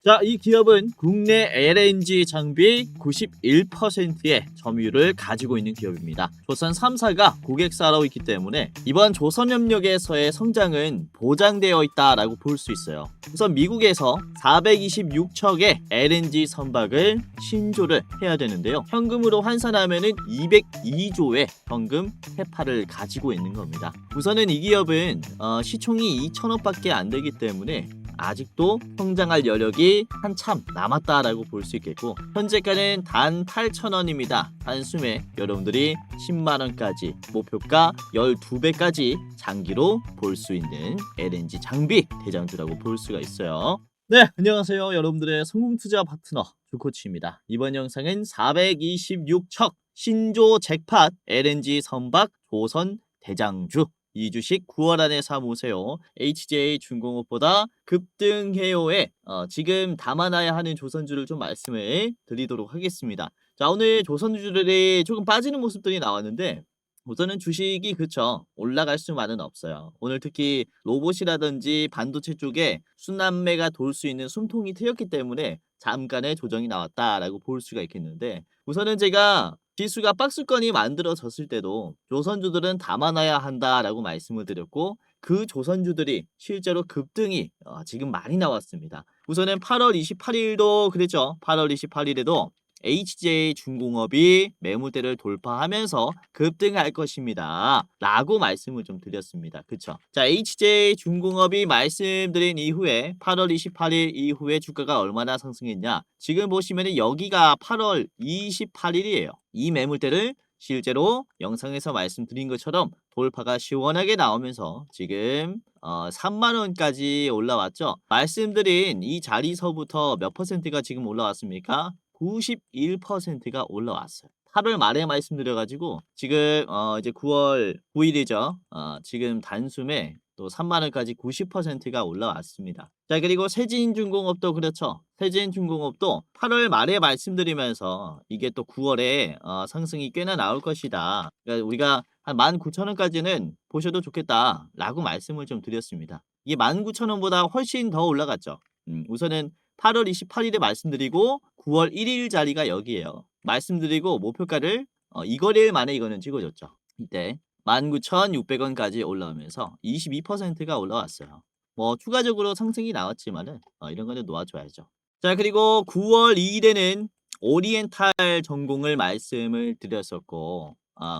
자, 이 기업은 국내 LNG 장비 91%의 점유율을 가지고 있는 기업입니다. 조선 3사가 고객사로 있기 때문에 이번 조선협력에서의 성장은 보장되어 있다라고 볼 수 있어요. 우선 미국에서 426척의 LNG 선박을 신조를 해야 되는데요. 현금으로 환산하면은 202조의 현금 회파를 가지고 있는 겁니다. 우선은 이 기업은 시총이 2천억밖에 안 되기 때문에 아직도 성장할 여력이 한참 남았다라고 볼 수 있겠고, 현재가는 단 8,000원입니다. 단숨에 여러분들이 10만원까지, 목표가 12배까지 장기로 볼 수 있는 LNG 장비 대장주라고 볼 수가 있어요. 네, 안녕하세요. 여러분들의 성공투자 파트너 주코치입니다. 이번 영상은 426척 신조 잭팟 LNG 선박 조선 대장주, 이 주식 9월 안에 사모세요. HJ중공업보다 급등해요에 지금 담아놔야 하는 조선주를 좀 말씀을 드리도록 하겠습니다. 자, 오늘 조선주들이 조금 빠지는 모습들이 나왔는데, 우선은 주식이 그쵸, 올라갈 수만은 없어요. 오늘 특히 로봇이라든지 반도체 쪽에 순환매가 돌 수 있는 숨통이 트였기 때문에 잠깐의 조정이 나왔다라고 볼 수가 있겠는데, 우선은 제가 지수가 박스권이 만들어졌을 때도 조선주들은 담아놔야 한다라고 말씀을 드렸고, 그 조선주들이 실제로 급등이 지금 많이 나왔습니다. 우선은 8월 28일도 그랬죠. 8월 28일에도 HJ중공업이 매물대를 돌파하면서 급등할 것입니다 라고 말씀을 좀 드렸습니다. 그쵸? 자, HJ중공업이 말씀드린 이후에 8월 28일 이후에 주가가 얼마나 상승했냐, 지금 보시면 여기가 8월 28일이에요 이 매물대를 실제로 영상에서 말씀드린 것처럼 돌파가 시원하게 나오면서 지금 3만원까지 올라왔죠. 말씀드린 이 자리서부터 몇 퍼센트가 지금 올라왔습니까? 91%가 올라왔어요. 8월 말에 말씀드려가지고 지금 이제 9월 9일이죠. 지금 단숨에 또 3만원까지 90%가 올라왔습니다. 자, 그리고 세진중공업도 그렇죠. 세진중공업도 8월 말에 말씀드리면서 이게 또 9월에 상승이 꽤나 나올 것이다. 그러니까 우리가 한 19,000원까지는 보셔도 좋겠다라고 말씀을 좀 드렸습니다. 이게 19,000원보다 훨씬 더 올라갔죠. 우선은 8월 28일에 말씀드리고 9월 1일 자리가 여기에요. 말씀드리고 목표가를 2거래일 만에 이거는 찍어줬죠. 이때 19,600원까지 올라오면서 22%가 올라왔어요. 뭐 추가적으로 상승이 나왔지만은 이런 거는 놓아줘야죠. 자, 그리고 9월 2일에는 오리엔탈 전공을 말씀을 드렸었고,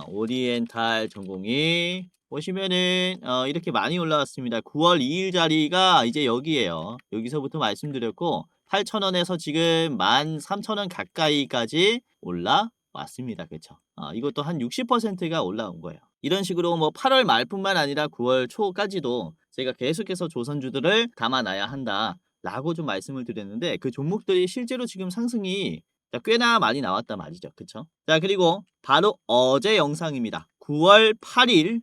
오리엔탈 전공이 보시면은 이렇게 많이 올라왔습니다. 9월 2일 자리가 이제 여기에요. 여기서부터 말씀드렸고 8,000원에서 지금 13,000원 가까이까지 올라왔습니다. 그쵸? 이것도 한 60%가 올라온 거예요. 이런 식으로 뭐 8월 말뿐만 아니라 9월 초까지도 제가 계속해서 조선주들을 담아놔야 한다 라고 좀 말씀을 드렸는데, 그 종목들이 실제로 지금 상승이 꽤나 많이 나왔단 말이죠. 그쵸? 자, 그리고 바로 어제 영상입니다. 9월 8일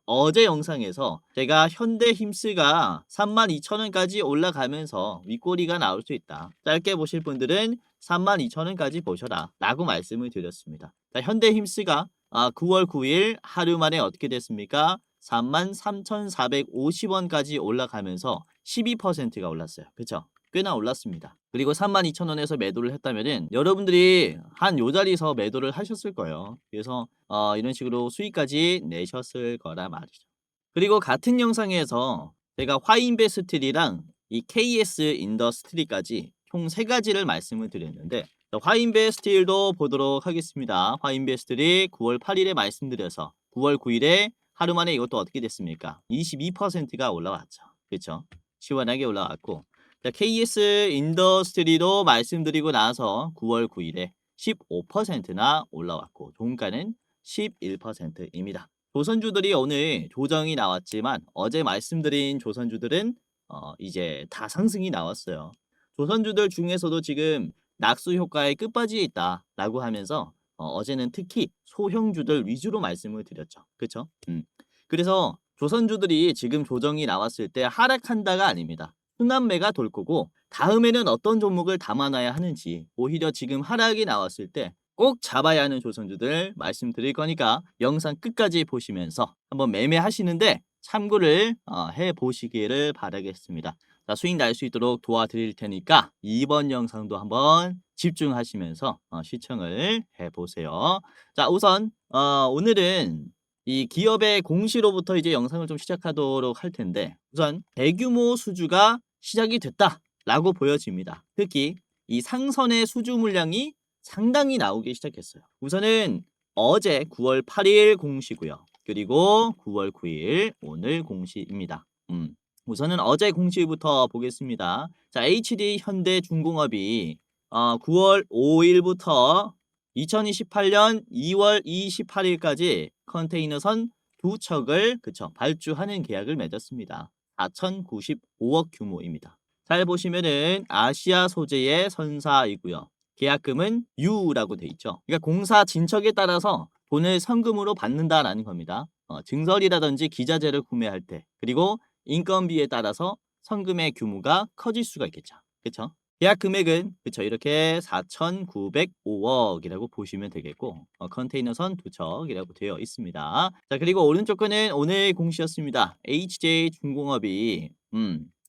어제 영상에서 제가 현대힘스가 32,000원까지 올라가면서 윗꼬리가 나올 수 있다. 짧게 보실 분들은 32,000원까지 보셔라 라고 말씀을 드렸습니다. 자, 현대힘스가 9월 9일 하루 만에 어떻게 됐습니까? 33,450원까지 올라가면서 12%가 올랐어요. 그쵸? 꽤나 올랐습니다. 그리고 32,000원에서 매도를 했다면은 여러분들이 한 요 자리에서 매도를 하셨을 거예요. 그래서 이런 식으로 수익까지 내셨을 거라 말이죠. 그리고 같은 영상에서 제가 화인베스트리랑 이 KS 인더스트리까지 총 3가지를 말씀을 드렸는데, 화인베스틸도 보도록 하겠습니다. 화인베스틸이 9월 8일에 말씀드려서 9월 9일에 하루 만에 이것도 어떻게 됐습니까? 22%가 올라왔죠. 그렇죠? 시원하게 올라왔고, 자, KS 인더스트리도 말씀드리고 나서 9월 9일에 15%나 올라왔고 종가는 11%입니다. 조선주들이 오늘 조정이 나왔지만 어제 말씀드린 조선주들은 이제 다 상승이 나왔어요. 조선주들 중에서도 지금 낙수 효과의 끝바지에 있다라고 하면서 어제는 특히 소형주들 위주로 말씀을 드렸죠. 그렇죠? 그래서 조선주들이 지금 조정이 나왔을 때 하락한다가 아닙니다. 순환매가 돌 거고, 다음에는 어떤 종목을 담아놔야 하는지, 오히려 지금 하락이 나왔을 때 꼭 잡아야 하는 조선주들 말씀드릴 거니까 영상 끝까지 보시면서 한번 매매하시는데 참고를 해 보시기를 바라겠습니다. 자, 수익 날 수 있도록 도와드릴 테니까 이번 영상도 한번 집중하시면서 시청을 해보세요. 자, 우선 오늘은 이 기업의 공시로부터 이제 영상을 좀 시작하도록 할 텐데, 우선 대규모 수주가 시작이 됐다라고 보여집니다. 특히 이 상선의 수주 물량이 상당히 나오기 시작했어요. 우선은 어제 9월 8일 공시고요. 그리고 9월 9일 오늘 공시입니다. 우선은 어제 공시부터 보겠습니다. 자, HD 현대중공업이 9월 5일부터 2028년 2월 28일까지 컨테이너선 2척을 발주하는 계약을 맺었습니다. 4,095억 규모입니다. 잘 보시면은 아시아 소재의 선사이고요. 계약금은 U라고 돼 있죠. 그러니까 공사 진척에 따라서 돈을 선금으로 받는다라는 겁니다. 증설이라든지 기자재를 구매할 때, 그리고 인건비에 따라서 선금의 규모가 커질 수가 있겠죠. 그렇죠? 계약 금액은 이렇게 4,905억이라고 보시면 되겠고, 컨테이너선 2척이라고 되어 있습니다. 자, 그리고 오른쪽 거는 오늘 공시였습니다. HJ중공업이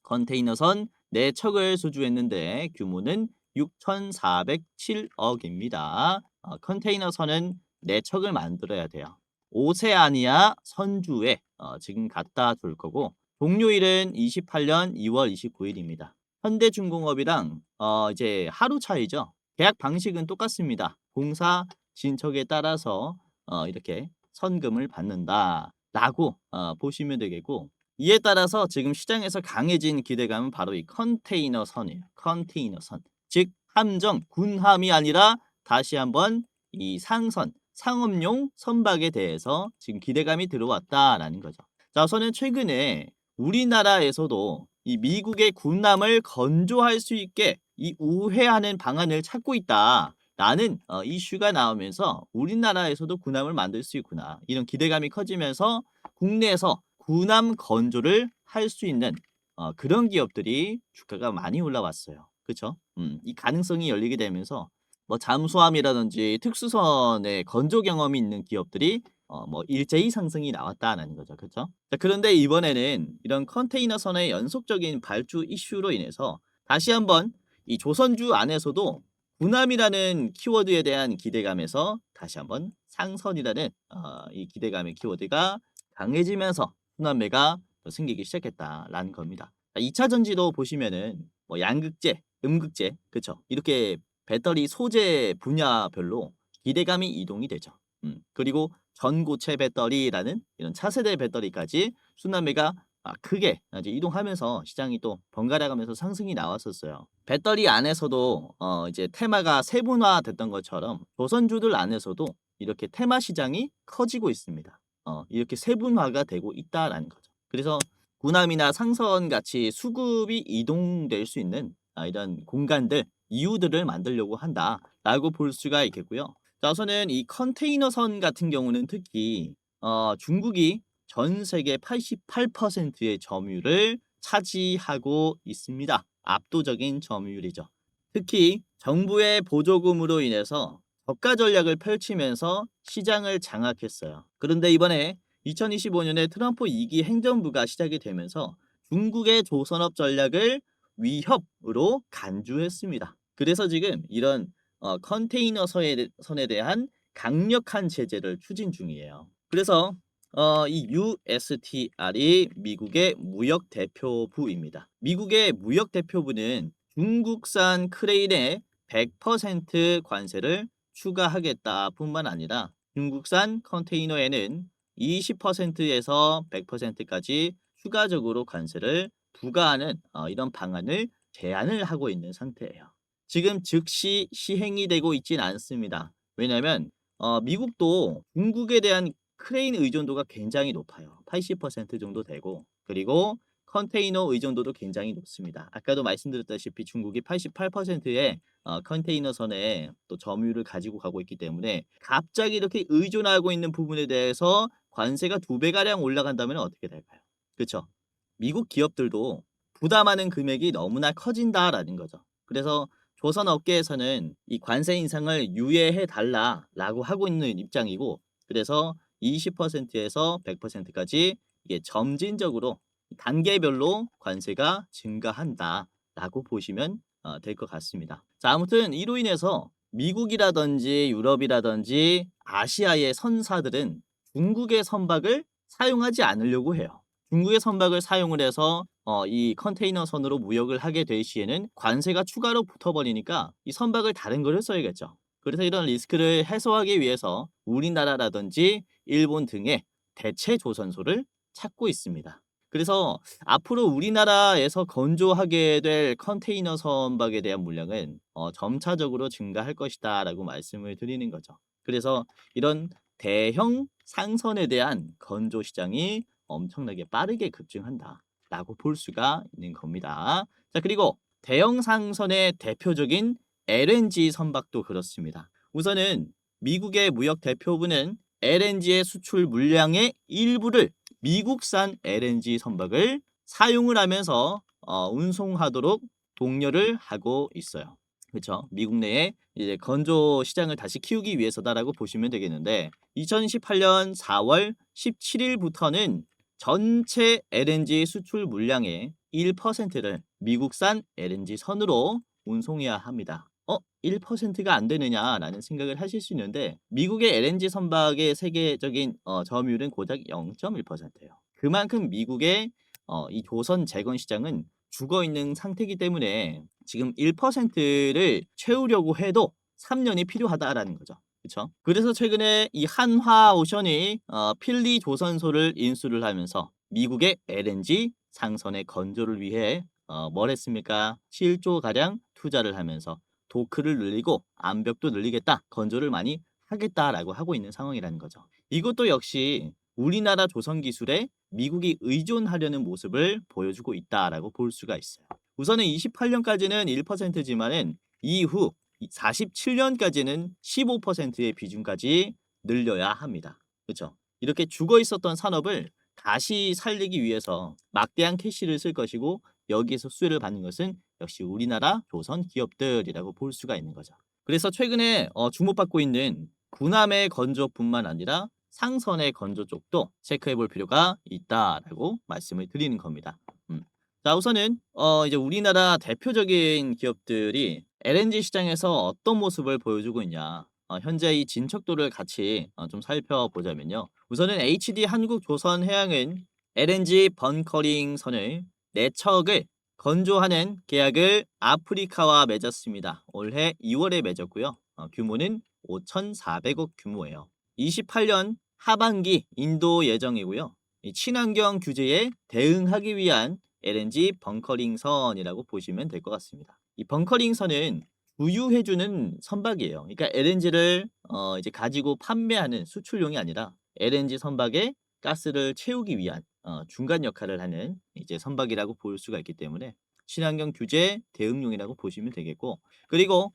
컨테이너선 4척을 수주했는데 규모는 6,407억입니다. 컨테이너선은 4척을 만들어야 돼요. 오세아니아 선주에 지금 갖다 줄 거고, 종료일은 28년 2월 29일입니다. 현대중공업이랑 이제 하루 차이죠. 계약 방식은 똑같습니다. 공사 진척에 따라서 이렇게 선금을 받는다라고 보시면 되겠고, 이에 따라서 지금 시장에서 강해진 기대감은 바로 이 컨테이너선이에요. 컨테이너선. 즉 함정, 군함이 아니라 다시 한번 이 상선, 상업용 선박에 대해서 지금 기대감이 들어왔다라는 거죠. 자, 우선은 최근에 우리나라에서도 이 미국의 군함을 건조할 수 있게 이 우회하는 방안을 찾고 있다라는 이슈가 나오면서 우리나라에서도 군함을 만들 수 있구나, 이런 기대감이 커지면서 국내에서 군함 건조를 할 수 있는 그런 기업들이 주가가 많이 올라왔어요. 그렇죠? 이 가능성이 열리게 되면서 뭐 잠수함이라든지 특수선의 건조 경험이 있는 기업들이 뭐 일제히 상승이 나왔다는 거죠. 그렇죠? 자, 그런데 이번에는 이런 컨테이너선의 연속적인 발주 이슈로 인해서 다시 한번 이 조선주 안에서도 군함이라는 키워드에 대한 기대감에서 다시 한번 상선이라는 이 기대감의 키워드가 강해지면서 순환매가 생기기 시작했다라는 겁니다. 2차 전지도 보시면은 뭐 양극재, 음극재, 그렇죠? 이렇게 배터리 소재 분야별로 기대감이 이동이 되죠. 그리고 전고체 배터리라는 이런 차세대 배터리까지 순환매가 크게 이제 이동하면서 시장이 또 번갈아가면서 상승이 나왔었어요. 배터리 안에서도 이제 테마가 세분화됐던 것처럼 조선주들 안에서도 이렇게 테마 시장이 커지고 있습니다. 이렇게 세분화가 되고 있다라는 거죠. 그래서 군함이나 상선 같이 수급이 이동될 수 있는 이런 공간들, 이유들을 만들려고 한다라고 볼 수가 있겠고요. 자, 우선은 이 컨테이너선 같은 경우는 특히 중국이 전 세계 88%의 점유율을 차지하고 있습니다. 압도적인 점유율이죠. 특히 정부의 보조금으로 인해서 저가 전략을 펼치면서 시장을 장악했어요. 그런데 이번에 2025년에 트럼프 2기 행정부가 시작이 되면서 중국의 조선업 전략을 위협으로 간주했습니다. 그래서 지금 이런 컨테이너 선에 대한 강력한 제재를 추진 중이에요. 그래서 이 USTR이 미국의 무역 대표부입니다. 미국의 무역 대표부는 중국산 크레인에 100% 관세를 추가하겠다 뿐만 아니라 중국산 컨테이너에는 20%에서 100%까지 추가적으로 관세를 부과하는 이런 방안을 제안을 하고 있는 상태예요. 지금 즉시 시행이 되고 있진 않습니다. 왜냐하면 미국도 중국에 대한 크레인 의존도가 굉장히 높아요. 80% 정도 되고, 그리고 컨테이너 의존도도 굉장히 높습니다. 아까도 말씀드렸다시피 중국이 88%의 컨테이너선에 또 점유율을 가지고 가고 있기 때문에 갑자기 이렇게 의존하고 있는 부분에 대해서 관세가 2배가량 올라간다면 어떻게 될까요? 그렇죠? 미국 기업들도 부담하는 금액이 너무나 커진다라는 거죠. 그래서 조선 업계에서는 이 관세 인상을 유예해 달라라고 하고 있는 입장이고, 그래서 20%에서 100%까지 이게 점진적으로 단계별로 관세가 증가한다라고 보시면 될 것 같습니다. 자, 아무튼 이로 인해서 미국이라든지 유럽이라든지 아시아의 선사들은 중국의 선박을 사용하지 않으려고 해요. 중국의 선박을 사용을 해서 이 컨테이너 선으로 무역을 하게 될 시에는 관세가 추가로 붙어버리니까 이 선박을 다른 거를 써야겠죠. 그래서 이런 리스크를 해소하기 위해서 우리나라라든지 일본 등의 대체 조선소를 찾고 있습니다. 그래서 앞으로 우리나라에서 건조하게 될 컨테이너 선박에 대한 물량은 점차적으로 증가할 것이다 라고 말씀을 드리는 거죠. 그래서 이런 대형 상선에 대한 건조 시장이 엄청나게 빠르게 급증한다 라고 볼 수가 있는 겁니다. 자, 그리고 대형 상선의 대표적인 LNG 선박도 그렇습니다. 우선은 미국의 무역 대표부는 LNG의 수출 물량의 일부를 미국산 LNG 선박을 사용을 하면서 운송하도록 독려를 하고 있어요. 그렇죠? 미국 내에 이제 건조 시장을 다시 키우기 위해서다라고 보시면 되겠는데 2018년 4월 17일부터는 전체 LNG 수출 물량의 1%를 미국산 LNG 선으로 운송해야 합니다. 1%가 안 되느냐라는 생각을 하실 수 있는데 미국의 LNG 선박의 세계적인 점유율은 고작 0.1%예요. 그만큼 미국의 이 조선 재건 시장은 죽어 있는 상태이기 때문에 지금 1%를 채우려고 해도 3년이 필요하다라는 거죠. 그렇죠? 그래서 최근에 이 한화오션이 필리 조선소를 인수를 하면서 미국의 LNG 상선의 건조를 위해 뭘 했습니까? 7조 가량 투자를 하면서 도크를 늘리고 암벽도 늘리겠다, 건조를 많이 하겠다라고 하고 있는 상황이라는 거죠. 이것도 역시 우리나라 조선 기술에 미국이 의존하려는 모습을 보여주고 있다라고 볼 수가 있어요. 우선은 28년까지는 1%지만은 이후 47년까지는 15%의 비중까지 늘려야 합니다. 그렇죠? 이렇게 죽어 있었던 산업을 다시 살리기 위해서 막대한 캐시를 쓸 것이고 여기에서 수혜를 받는 것은 역시 우리나라 조선 기업들이라고 볼 수가 있는 거죠. 그래서 최근에 주목받고 있는 군함의 건조뿐만 아니라 상선의 건조 쪽도 체크해 볼 필요가 있다라고 말씀을 드리는 겁니다. 자, 우선은 이제 우리나라 대표적인 기업들이 LNG 시장에서 어떤 모습을 보여주고 있냐. 현재 이 진척도를 같이 좀 살펴보자면요. 우선은 HD 한국조선해양은 LNG 번커링 선을 4척을 건조하는 계약을 아프리카와 맺었습니다. 올해 2월에 맺었고요. 규모는 5,400억 규모예요. 28년 하반기 인도 예정이고요. 이 친환경 규제에 대응하기 위한 LNG 벙커링 선이라고 보시면 될 것 같습니다. 이 벙커링 선은 부유해주는 선박이에요. 그러니까 LNG를 이제 가지고 판매하는 수출용이 아니라 LNG 선박에 가스를 채우기 위한 중간 역할을 하는 이제 선박이라고 볼 수가 있기 때문에 친환경 규제 대응용이라고 보시면 되겠고, 그리고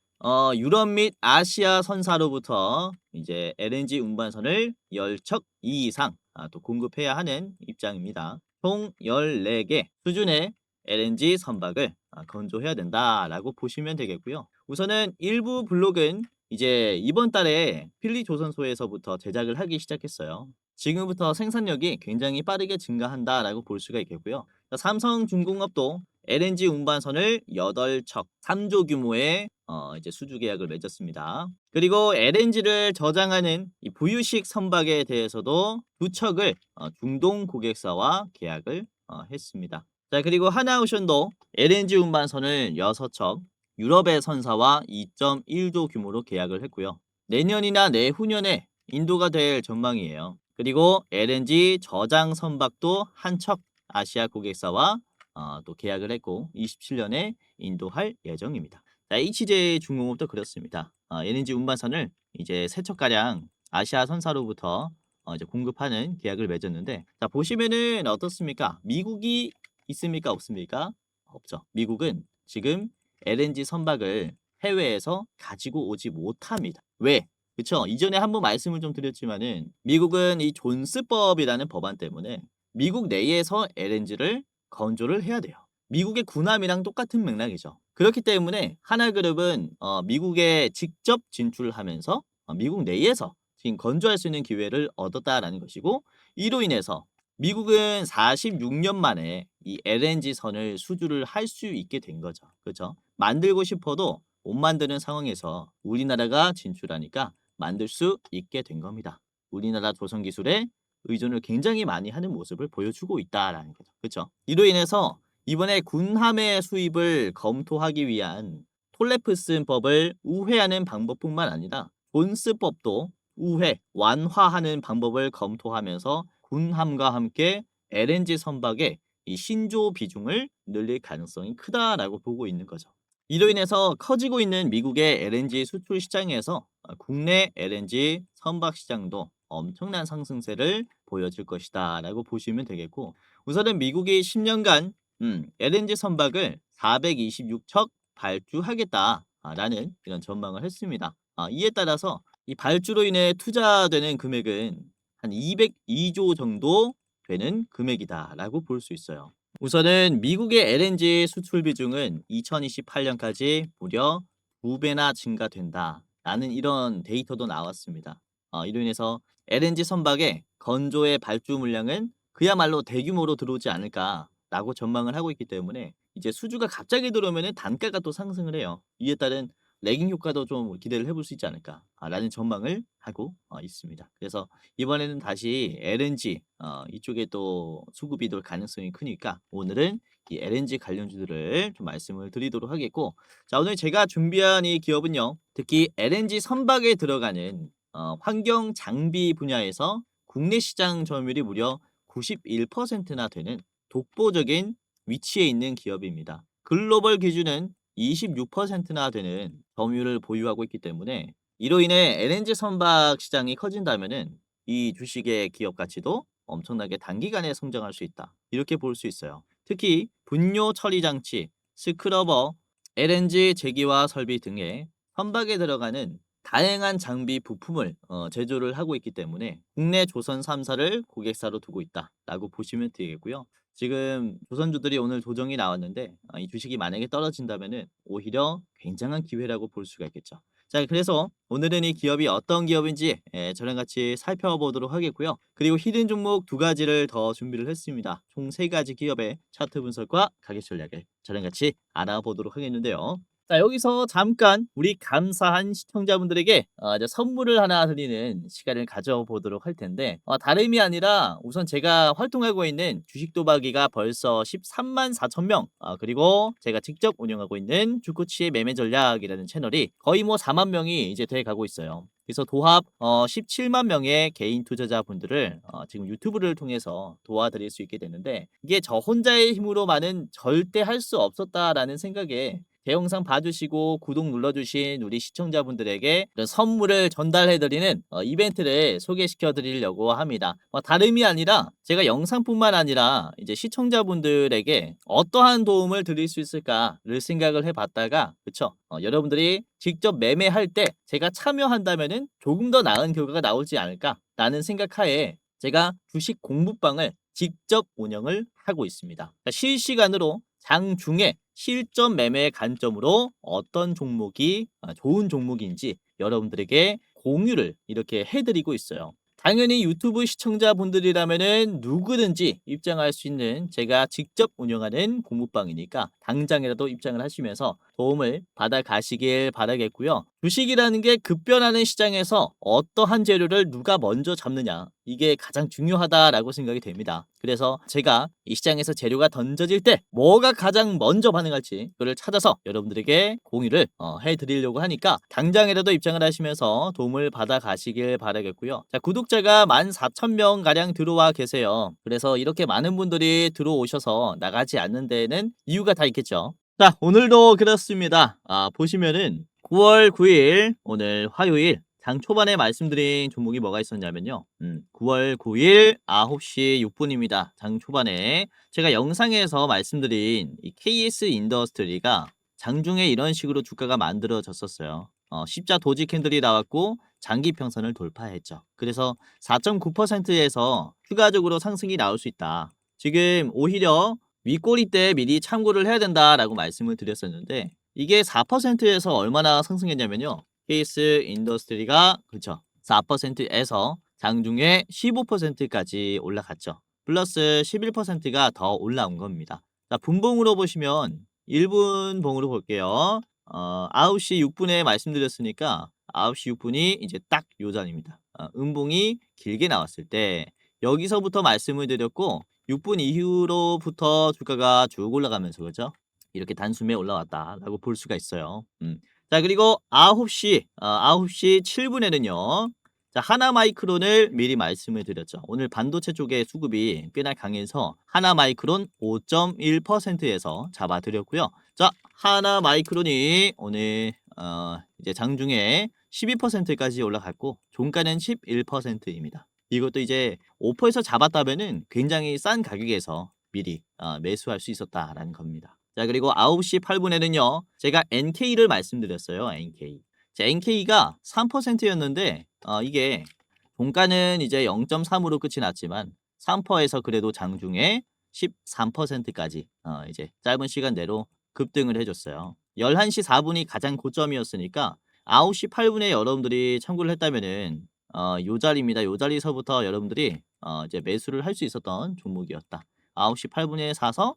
유럽 및 아시아 선사로부터 이제 LNG 운반선을 10척 이상 또 공급해야 하는 입장입니다. 총 14개 수준의 LNG 선박을 건조해야 된다라고 보시면 되겠고요. 우선은 일부 블록은 이제 이번 달에 필리 조선소에서부터 제작을 하기 시작했어요. 지금부터 생산력이 굉장히 빠르게 증가한다라고 볼 수가 있겠고요. 삼성중공업도 LNG 운반선을 8척, 3조 규모의 이제 수주 계약을 맺었습니다. 그리고 LNG를 저장하는 이 부유식 선박에 대해서도 2척을 중동 고객사와 계약을 했습니다. 자, 그리고 하나오션도 LNG 운반선을 6척, 유럽의 선사와 2.1조 규모로 계약을 했고요. 내년이나 내후년에 인도가 될 전망이에요. 그리고 LNG 저장 선박도 한 척 아시아 고객사와 또 계약을 했고 27년에 인도할 예정입니다. 자, HJ 중공업도 그렇습니다. LNG 운반선을 이제 3척가량 아시아 선사로부터 이제 공급하는 계약을 맺었는데, 자, 보시면은 어떻습니까? 미국이 있습니까? 없습니까? 없죠. 미국은 지금 LNG 선박을 해외에서 가지고 오지 못합니다. 왜? 그쵸? 이전에 한번 말씀을 좀 드렸지만은 미국은 이 존스법이라는 법안 때문에 미국 내에서 LNG를 건조를 해야 돼요. 미국의 군함이랑 똑같은 맥락이죠. 그렇기 때문에 하나그룹은 미국에 직접 진출하면서 미국 내에서 지금 건조할 수 있는 기회를 얻었다라는 것이고, 이로 인해서 미국은 46년 만에 이 LNG 선을 수주를 할 수 있게 된 거죠. 그렇죠? 만들고 싶어도 못 만드는 상황에서 우리나라가 진출하니까 만들 수 있게 된 겁니다. 우리나라 조선 기술에 의존을 굉장히 많이 하는 모습을 보여주고 있다라는 거죠. 그렇죠? 이로 인해서 이번에 군함의 수입을 검토하기 위한 톨레프슨법을 우회하는 방법뿐만 아니라 존스법도 우회, 완화하는 방법을 검토하면서 군함과 함께 LNG 선박의 이 신조 비중을 늘릴 가능성이 크다라고 보고 있는 거죠. 이로 인해서 커지고 있는 미국의 LNG 수출 시장에서 국내 LNG 선박 시장도 엄청난 상승세를 보여줄 것이다라고 보시면 되겠고, 우선은 미국이 10년간 LNG 선박을 426척 발주하겠다라는 이런 전망을 했습니다. 이에 따라서 이 발주로 인해 투자되는 금액은 한 202조 정도 되는 금액이다라고 볼 수 있어요. 우선은 미국의 LNG 수출 비중은 2028년까지 무려 2배나 증가된다라는 이런 데이터도 나왔습니다. 이로 인해서 LNG 선박의 건조의 발주 물량은 그야말로 대규모로 들어오지 않을까라고 전망을 하고 있기 때문에 이제 수주가 갑자기 들어오면 단가가 또 상승을 해요. 이에 따른 레깅 효과도 좀 기대를 해볼 수 있지 않을까라는 전망을 하고 있습니다. 그래서 이번에는 다시 LNG 이쪽에 또 수급이 될 가능성이 크니까 오늘은 이 LNG 관련주들을 좀 말씀을 드리도록 하겠고, 자, 오늘 제가 준비한 이 기업은요, 특히 LNG 선박에 들어가는 환경 장비 분야에서 국내 시장 점유율이 무려 91%나 되는 독보적인 위치에 있는 기업입니다. 글로벌 기준은 26%나 되는 점유율을 보유하고 있기 때문에 이로 인해 LNG 선박 시장이 커진다면은 이 주식의 기업 가치도 엄청나게 단기간에 성장할 수 있다. 이렇게 볼 수 있어요. 특히 분뇨 처리 장치, 스크러버, LNG 제기화 설비 등의 선박에 들어가는 다양한 장비 부품을 제조를 하고 있기 때문에 국내 조선 3사를 고객사로 두고 있다라고 보시면 되겠고요. 지금 조선주들이 오늘 조정이 나왔는데 이 주식이 만약에 떨어진다면은 오히려 굉장한 기회라고 볼 수가 있겠죠. 자, 그래서 오늘은 이 기업이 어떤 기업인지 저랑 같이 살펴보도록 하겠고요. 그리고 히든 종목 두 가지를 더 준비를 했습니다. 총 세 가지 기업의 차트 분석과 가격 전략을 저랑 같이 알아보도록 하겠는데요. 자, 여기서 잠깐 우리 감사한 시청자분들에게 이제 선물을 하나 드리는 시간을 가져보도록 할 텐데, 다름이 아니라 우선 제가 활동하고 있는 주식도박이가 벌써 13만 4천 명, 그리고 제가 직접 운영하고 있는 주코치의 매매 전략이라는 채널이 거의 뭐 4만 명이 이제 돼 가고 있어요. 그래서 도합 17만 명의 개인 투자자분들을 지금 유튜브를 통해서 도와드릴 수 있게 되는데, 이게 저 혼자의 힘으로만은 절대 할 수 없었다라는 생각에 제 영상 봐주시고 구독 눌러주신 우리 시청자분들에게 이런 선물을 전달해드리는 이벤트를 소개시켜드리려고 합니다. 다름이 아니라 제가 영상뿐만 아니라 이제 시청자분들에게 어떠한 도움을 드릴 수 있을까를 생각을 해봤다가, 그쵸? 여러분들이 직접 매매할 때 제가 참여한다면은 조금 더 나은 결과가 나오지 않을까라는 생각하에 제가 주식 공부방을 직접 운영을 하고 있습니다. 실시간으로 장중에 실전 매매의 관점으로 어떤 종목이 좋은 종목인지 여러분들에게 공유를 이렇게 해드리고 있어요. 당연히 유튜브 시청자분들이라면은 누구든지 입장할 수 있는 제가 직접 운영하는 공부방이니까 당장이라도 입장을 하시면서 도움을 받아 가시길 바라겠고요. 주식이라는 게 급변하는 시장에서 어떠한 재료를 누가 먼저 잡느냐, 이게 가장 중요하다라고 생각이 됩니다. 그래서 제가 이 시장에서 재료가 던져질 때 뭐가 가장 먼저 반응할지 그걸 찾아서 여러분들에게 공유를 해드리려고 하니까 당장이라도 입장을 하시면서 도움을 받아 가시길 바라겠고요. 자, 구독자가 14,000명 가량 들어와 계세요. 그래서 이렇게 많은 분들이 들어오셔서 나가지 않는 데에는 이유가 다 있겠죠. 자, 오늘도 그렇습니다. 보시면은 9월 9일 오늘 화요일 장 초반에 말씀드린 종목이 뭐가 있었냐면요. 9월 9일 9시 6분입니다. 장 초반에 제가 영상에서 말씀드린 이 KS 인더스트리가 장중에 이런 식으로 주가가 만들어졌었어요. 십자 도지 캔들이 나왔고 장기 평선을 돌파했죠. 그래서 4.9%에서 추가적으로 상승이 나올 수 있다. 지금 오히려 윗꼬리 때 미리 참고를 해야 된다라고 말씀을 드렸었는데, 이게 4%에서 얼마나 상승했냐면요. KS 인더스트리가 그쵸 4%에서 장중에 15%까지 올라갔죠. 플러스 11%가 더 올라온 겁니다. 자, 분봉으로 보시면 1분 봉으로 볼게요. 9시 6분에 말씀드렸으니까 9시 6분이 이제 딱 요 자리입니다. 음봉이 길게 나왔을 때 여기서부터 말씀을 드렸고 6분 이후로부터 주가가 쭉 올라가면서 그죠? 이렇게 단숨에 올라왔다라고 볼 수가 있어요. 자, 그리고 9시 7분에는요. 자, 하나마이크론을 미리 말씀을 드렸죠. 오늘 반도체 쪽의 수급이 꽤나 강해서 하나마이크론 5.1%에서 잡아드렸고요. 자, 하나마이크론이 오늘 이제 장중에 12%까지 올라갔고 종가는 11%입니다. 이것도 이제 5%에서 잡았다면은 굉장히 싼 가격에서 미리 매수할 수 있었다라는 겁니다. 자, 그리고 9시 8분에는요. 제가 NK를 말씀드렸어요. NK. 자, NK가 3%였는데 이게 종가는 이제 0.3으로 끝이 났지만 3%에서 그래도 장중에 13%까지 이제 짧은 시간 내로 급등을 해줬어요. 11시 4분이 가장 고점이었으니까 9시 8분에 여러분들이 참고를 했다면은 요 자리입니다. 요 자리서부터 여러분들이 이제 매수를 할 수 있었던 종목이었다. 9시 8분에 사서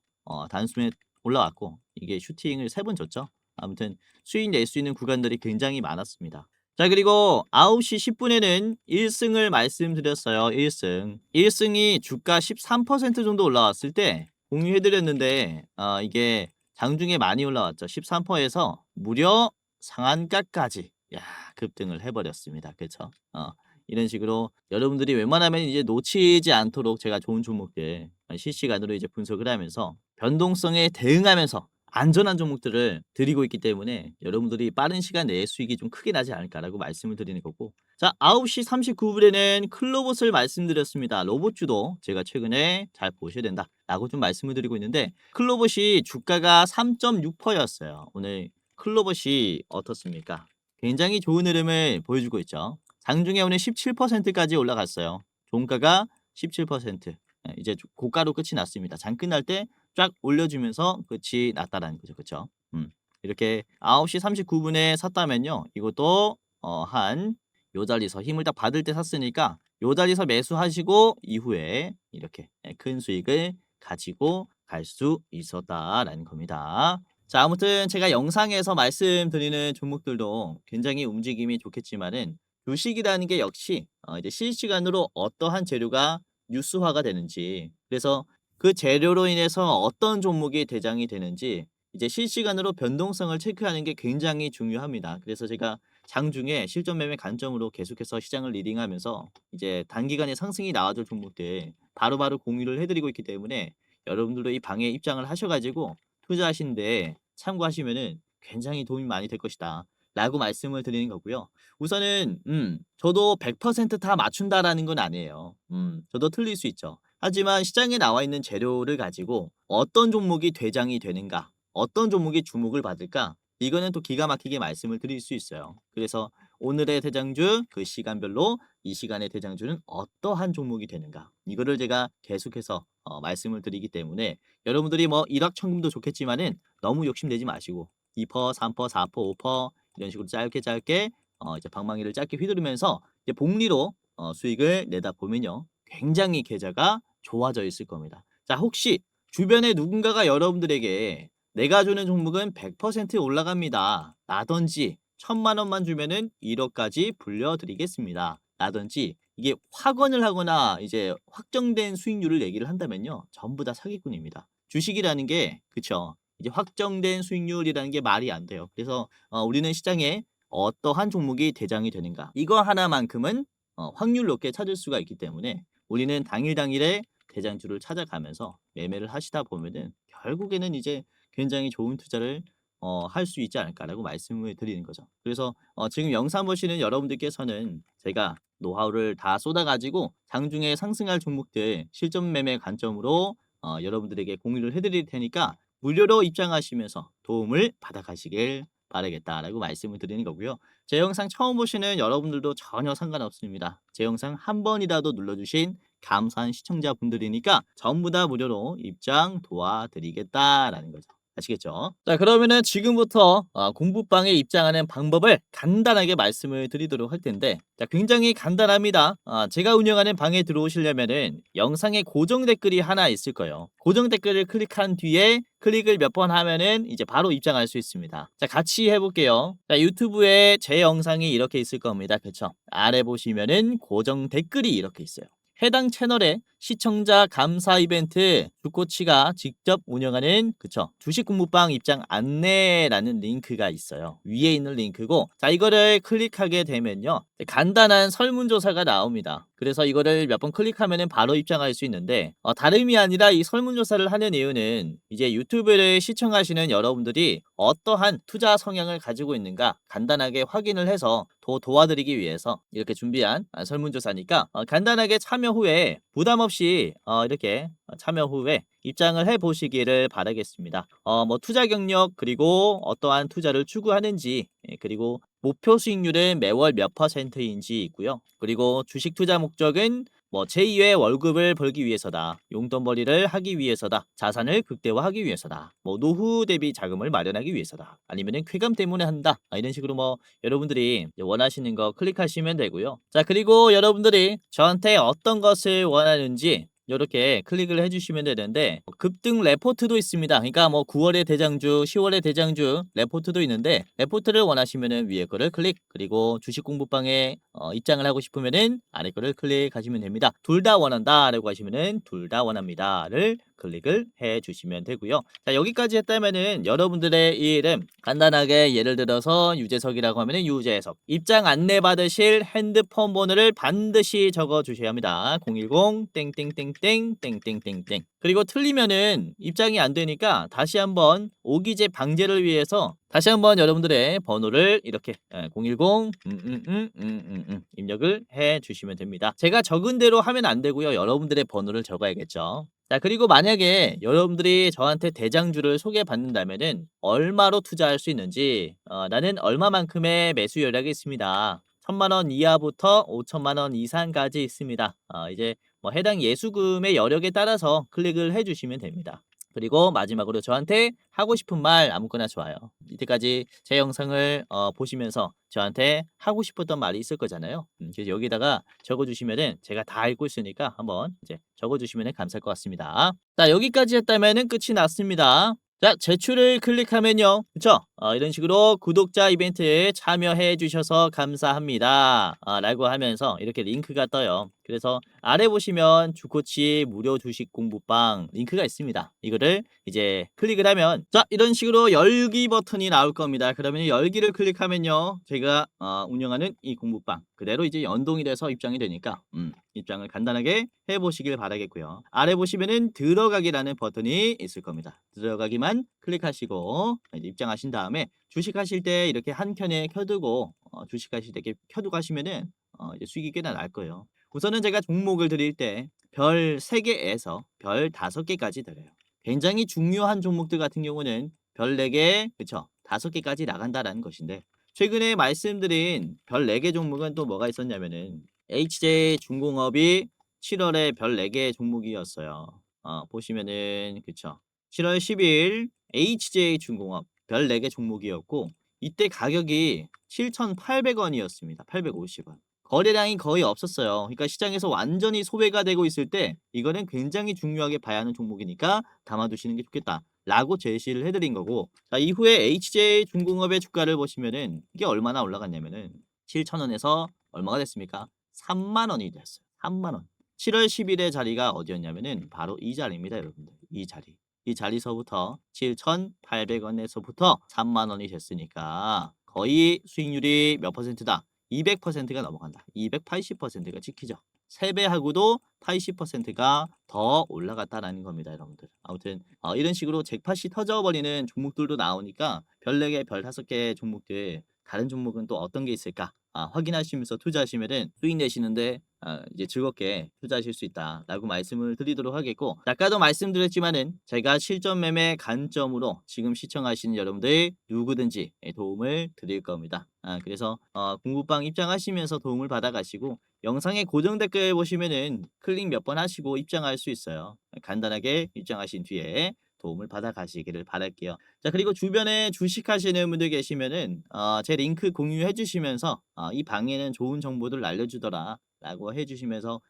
단숨에 올라왔고 이게 슈팅을 3번 줬죠. 아무튼 수익 낼 수 있는 구간들이 굉장히 많았습니다. 자, 그리고 9시 10분에는 1승을 말씀드렸어요. 1승. 1승이 주가 13% 정도 올라왔을 때 공유해드렸는데 이게 장중에 많이 올라왔죠. 13%에서 무려 상한가까지 급등을 해버렸습니다. 그렇죠? 이런 식으로 여러분들이 웬만하면 이제 놓치지 않도록 제가 좋은 종목들 실시간으로 이제 분석을 하면서 변동성에 대응하면서 안전한 종목들을 드리고 있기 때문에 여러분들이 빠른 시간 내에 수익이 좀 크게 나지 않을까라고 말씀을 드리는 거고, 자, 9시 39분에는 클로봇을 말씀드렸습니다. 로봇주도 제가 최근에 잘 보셔야 된다라고 좀 말씀을 드리고 있는데 클로봇이 주가가 3.6%였어요. 오늘 클로봇이 어떻습니까? 굉장히 좋은 흐름을 보여주고 있죠. 장중에 오늘 17%까지 올라갔어요. 종가가 17%. 이제 고가로 끝이 났습니다. 장 끝날 때 쫙 올려주면서 끝이 났다라는 거죠. 그렇죠? 이렇게 9시 39분에 샀다면요. 이것도 한 요 자리에서 힘을 딱 받을 때 샀으니까 요 자리에서 매수하시고 이후에 이렇게 큰 수익을 가지고 갈 수 있었다라는 겁니다. 자, 아무튼 제가 영상에서 말씀드리는 종목들도 굉장히 움직임이 좋겠지만은 주식이라는 게 역시 이제 실시간으로 어떠한 재료가 뉴스화가 되는지, 그래서 그 재료로 인해서 어떤 종목이 대장이 되는지 이제 실시간으로 변동성을 체크하는 게 굉장히 중요합니다. 그래서 제가 장중에 실전 매매 관점으로 계속해서 시장을 리딩하면서 이제 단기간에 상승이 나와줄 종목들 바로바로 공유를 해드리고 있기 때문에 여러분들도 이 방에 입장을 하셔가지고 투자하시는데 참고하시면은 굉장히 도움이 많이 될 것이다 라고 말씀을 드리는 거고요. 우선은 저도 100%다 맞춘다라는 건 아니에요. 저도 틀릴 수 있죠. 하지만 시장에 나와 있는 재료를 가지고 어떤 종목이 대장이 되는가, 어떤 종목이 주목을 받을까, 이거는 또 기가 막히게 말씀을 드릴 수 있어요. 그래서 오늘의 대장주, 그 시간별로 이 시간의 대장주는 어떠한 종목이 되는가, 이거를 제가 계속해서 말씀을 드리기 때문에 여러분들이 뭐 일확천금도 좋겠지만은 너무 욕심내지 마시고 2%, 3%, 4%, 5% 이런 식으로 짧게 이제 방망이를 짧게 휘두르면서 이제 복리로 수익을 내다 보면요. 굉장히 계좌가 좋아져 있을 겁니다. 자, 혹시 주변에 누군가가 여러분들에게 내가 주는 종목은 100% 올라갑니다 라든지 1000만 원만 주면은 1억까지 불려드리겠습니다 라든지 이게 확언을 하거나 이제 확정된 수익률을 얘기를 한다면요. 전부 다 사기꾼입니다. 주식이라는 게 그쵸, 이제 확정된 수익률이라는 게 말이 안 돼요. 그래서 우리는 시장에 어떠한 종목이 대장이 되는가, 이거 하나만큼은 확률 높게 찾을 수가 있기 때문에 우리는 당일에 대장주를 찾아가면서 매매를 하시다 보면은 결국에는 이제 굉장히 좋은 투자를 할 수 있지 않을까라고 말씀을 드리는 거죠. 그래서 지금 영상 보시는 여러분들께서는 제가 노하우를 다 쏟아가지고 장중에 상승할 종목들 실전 매매 관점으로 여러분들에게 공유를 해드릴 테니까 무료로 입장하시면서 도움을 받아가시길 바라겠다라고 말씀을 드리는 거고요. 제 영상 처음 보시는 여러분들도 전혀 상관없습니다. 제 영상 한 번이라도 눌러주신 감사한 시청자분들이니까 전부 다 무료로 입장 도와드리겠다라는 거죠. 아시겠죠? 자, 그러면은 지금부터 공부방에 입장하는 방법을 간단하게 말씀을 드리도록 할 텐데, 자, 굉장히 간단합니다. 제가 운영하는 방에 들어오시려면은 영상에 고정 댓글이 하나 있을 거예요. 고정 댓글을 클릭한 뒤에 클릭을 몇 번 하면은 이제 바로 입장할 수 있습니다. 자, 같이 해볼게요. 자, 유튜브에 제 영상이 이렇게 있을 겁니다. 그쵸? 아래 보시면은 고정 댓글이 이렇게 있어요. 해당 채널의 시청자 감사 이벤트 주코치가 직접 운영하는 그쵸 주식 공부방 입장 안내라는 링크가 있어요. 위에 있는 링크고, 자, 이거를 클릭하게 되면요 간단한 설문조사가 나옵니다. 그래서 이거를 몇 번 클릭하면 바로 입장할 수 있는데, 다름이 아니라 이 설문조사를 하는 이유는 이제 유튜브를 시청하시는 여러분들이 어떠한 투자 성향을 가지고 있는가 간단하게 확인을 해서 도와드리기 위해서 이렇게 준비한 설문조사니까, 간단하게 참여 후에 부담 없이 이렇게 참여 후에 입장을 해 보시기를 바라겠습니다. 뭐 투자 경력, 그리고 어떠한 투자를 추구하는지, 그리고 목표 수익률은 매월 몇 %인지 있고요. 그리고 주식 투자 목적은 뭐 제2의 월급을 벌기 위해서다, 용돈벌이를 하기 위해서다, 자산을 극대화하기 위해서다, 뭐 노후 대비 자금을 마련하기 위해서다, 아니면은 쾌감 때문에 한다, 이런 식으로 뭐 여러분들이 원하시는 거 클릭하시면 되고요. 자, 그리고 여러분들이 저한테 어떤 것을 원하는지 이렇게 클릭을 해주시면 되는데, 급등 레포트도 있습니다. 그러니까 뭐 9월의 대장주, 10월의 대장주 레포트도 있는데, 레포트를 원하시면은 위에 거를 클릭, 그리고 주식 공부방에 입장을 하고 싶으면은 아래 거를 클릭하시면 됩니다. 둘 다 원한다라고 하시면은 둘 다 원합니다를 클릭을 해 주시면 되고요. 자, 여기까지 했다면은 여러분들의 이 이름 간단하게 예를 들어서 유재석이라고 하면은 유재석, 입장 안내 받으실 핸드폰 번호를 반드시 적어 주셔야 합니다. 010 땡땡땡땡 땡땡땡땡. 그리고 틀리면은 입장이 안 되니까 다시 한번 오기재 방지를 위해서 다시 한번 여러분들의 번호를 이렇게 010 입력을 해 주시면 됩니다. 제가 적은 대로 하면 안 되고요. 여러분들의 번호를 적어야겠죠. 자, 그리고 만약에 여러분들이 저한테 대장주를 소개받는다면은 얼마로 투자할 수 있는지, 나는 얼마만큼의 매수 여력이 있습니다. 1,000만 원 이하부터 5천만 원 이상까지 있습니다. 이제 뭐 해당 예수금의 여력에 따라서 클릭을 해주시면 됩니다. 그리고 마지막으로 저한테 하고 싶은 말 아무거나 좋아요. 이때까지 제 영상을 보시면서 저한테 하고 싶었던 말이 있을 거잖아요. 그래서 여기다가 적어주시면은 제가 다 읽고 있으니까 한번 이제 적어주시면 감사할 것 같습니다. 자, 여기까지 했다면은 끝이 났습니다. 자, 제출을 클릭하면요, 그쵸? 이런 식으로 구독자 이벤트에 참여해 주셔서 감사합니다, 라고 하면서 이렇게 링크가 떠요. 그래서 아래 보시면 주코치 무료 주식 공부방 링크가 있습니다. 이거를 이제 클릭을 하면, 자, 이런 식으로 열기 버튼이 나올 겁니다. 그러면 열기를 클릭하면요, 제가 운영하는 이 공부방 그대로 이제 연동이 돼서 입장이 되니까 입장을 간단하게 해보시길 바라겠고요. 아래 보시면은 들어가기라는 버튼이 있을 겁니다. 들어가기만 클릭하시고 이제 입장하신 다음에 주식하실 때 이렇게 한 켠에 켜두고 주식하실 때 이렇게 켜두고 하시면은 이제 수익이 꽤나 날 거예요. 우선은 제가 종목을 드릴 때 별 3개에서 별 5개까지 드려요. 굉장히 중요한 종목들 같은 경우는 별 4개, 그쵸? 5개까지 나간다라는 것인데, 최근에 말씀드린 별 4개 종목은 또 뭐가 있었냐면은 HJ중공업이 7월에 별 4개 종목이었어요. 보시면은 그쵸? 7월 10일 HJ중공업 별 4개 종목이었고, 이때 가격이 7,800원이었습니다. 850원. 거래량이 거의 없었어요. 그러니까 시장에서 완전히 소외가 되고 있을 때 이거는 굉장히 중요하게 봐야 하는 종목이니까 담아두시는 게 좋겠다 라고 제시를 해드린 거고, 자, 이후에 HJ중공업의 주가를 보시면은 이게 얼마나 올라갔냐면은 7,000원에서 얼마가 됐습니까? 3만 원이 됐어요. 3만 원. 7월 10일의 자리가 어디였냐면은 바로 이 자리입니다, 여러분들. 이 자리. 이 자리서부터 7,800원에서부터 3만 원이 됐으니까 거의 수익률이 몇 퍼센트다? 200%가 넘어간다. 280%가 찍히죠. 3배하고도 80%가 더 올라갔다라는 겁니다, 여러분들. 아무튼 이런 식으로 잭팟이 터져버리는 종목들도 나오니까 별 4개, 별 5개 종목들, 다른 종목은 또 어떤 게 있을까? 확인하시면서 투자하시면은 수익 내시는데 이제 즐겁게 투자하실 수 있다라고 말씀을 드리도록 하겠고, 아까도 말씀드렸지만은 제가 실전 매매 관점으로 지금 시청하시는 여러분들 누구든지 도움을 드릴 겁니다. 그래서 공부방 입장하시면서 도움을 받아가시고, 영상의 고정 댓글 보시면은 클릭 몇 번 하시고 입장할 수 있어요. 간단하게 입장하신 뒤에 도움을 받아 가시기를 바랄게요. 자, 그리고 주변에 주식하시는 분들 계시면은 제 링크 공유해 주시면서 "이 방에는 좋은 정보들을 알려주더라." 라고 해 주시면서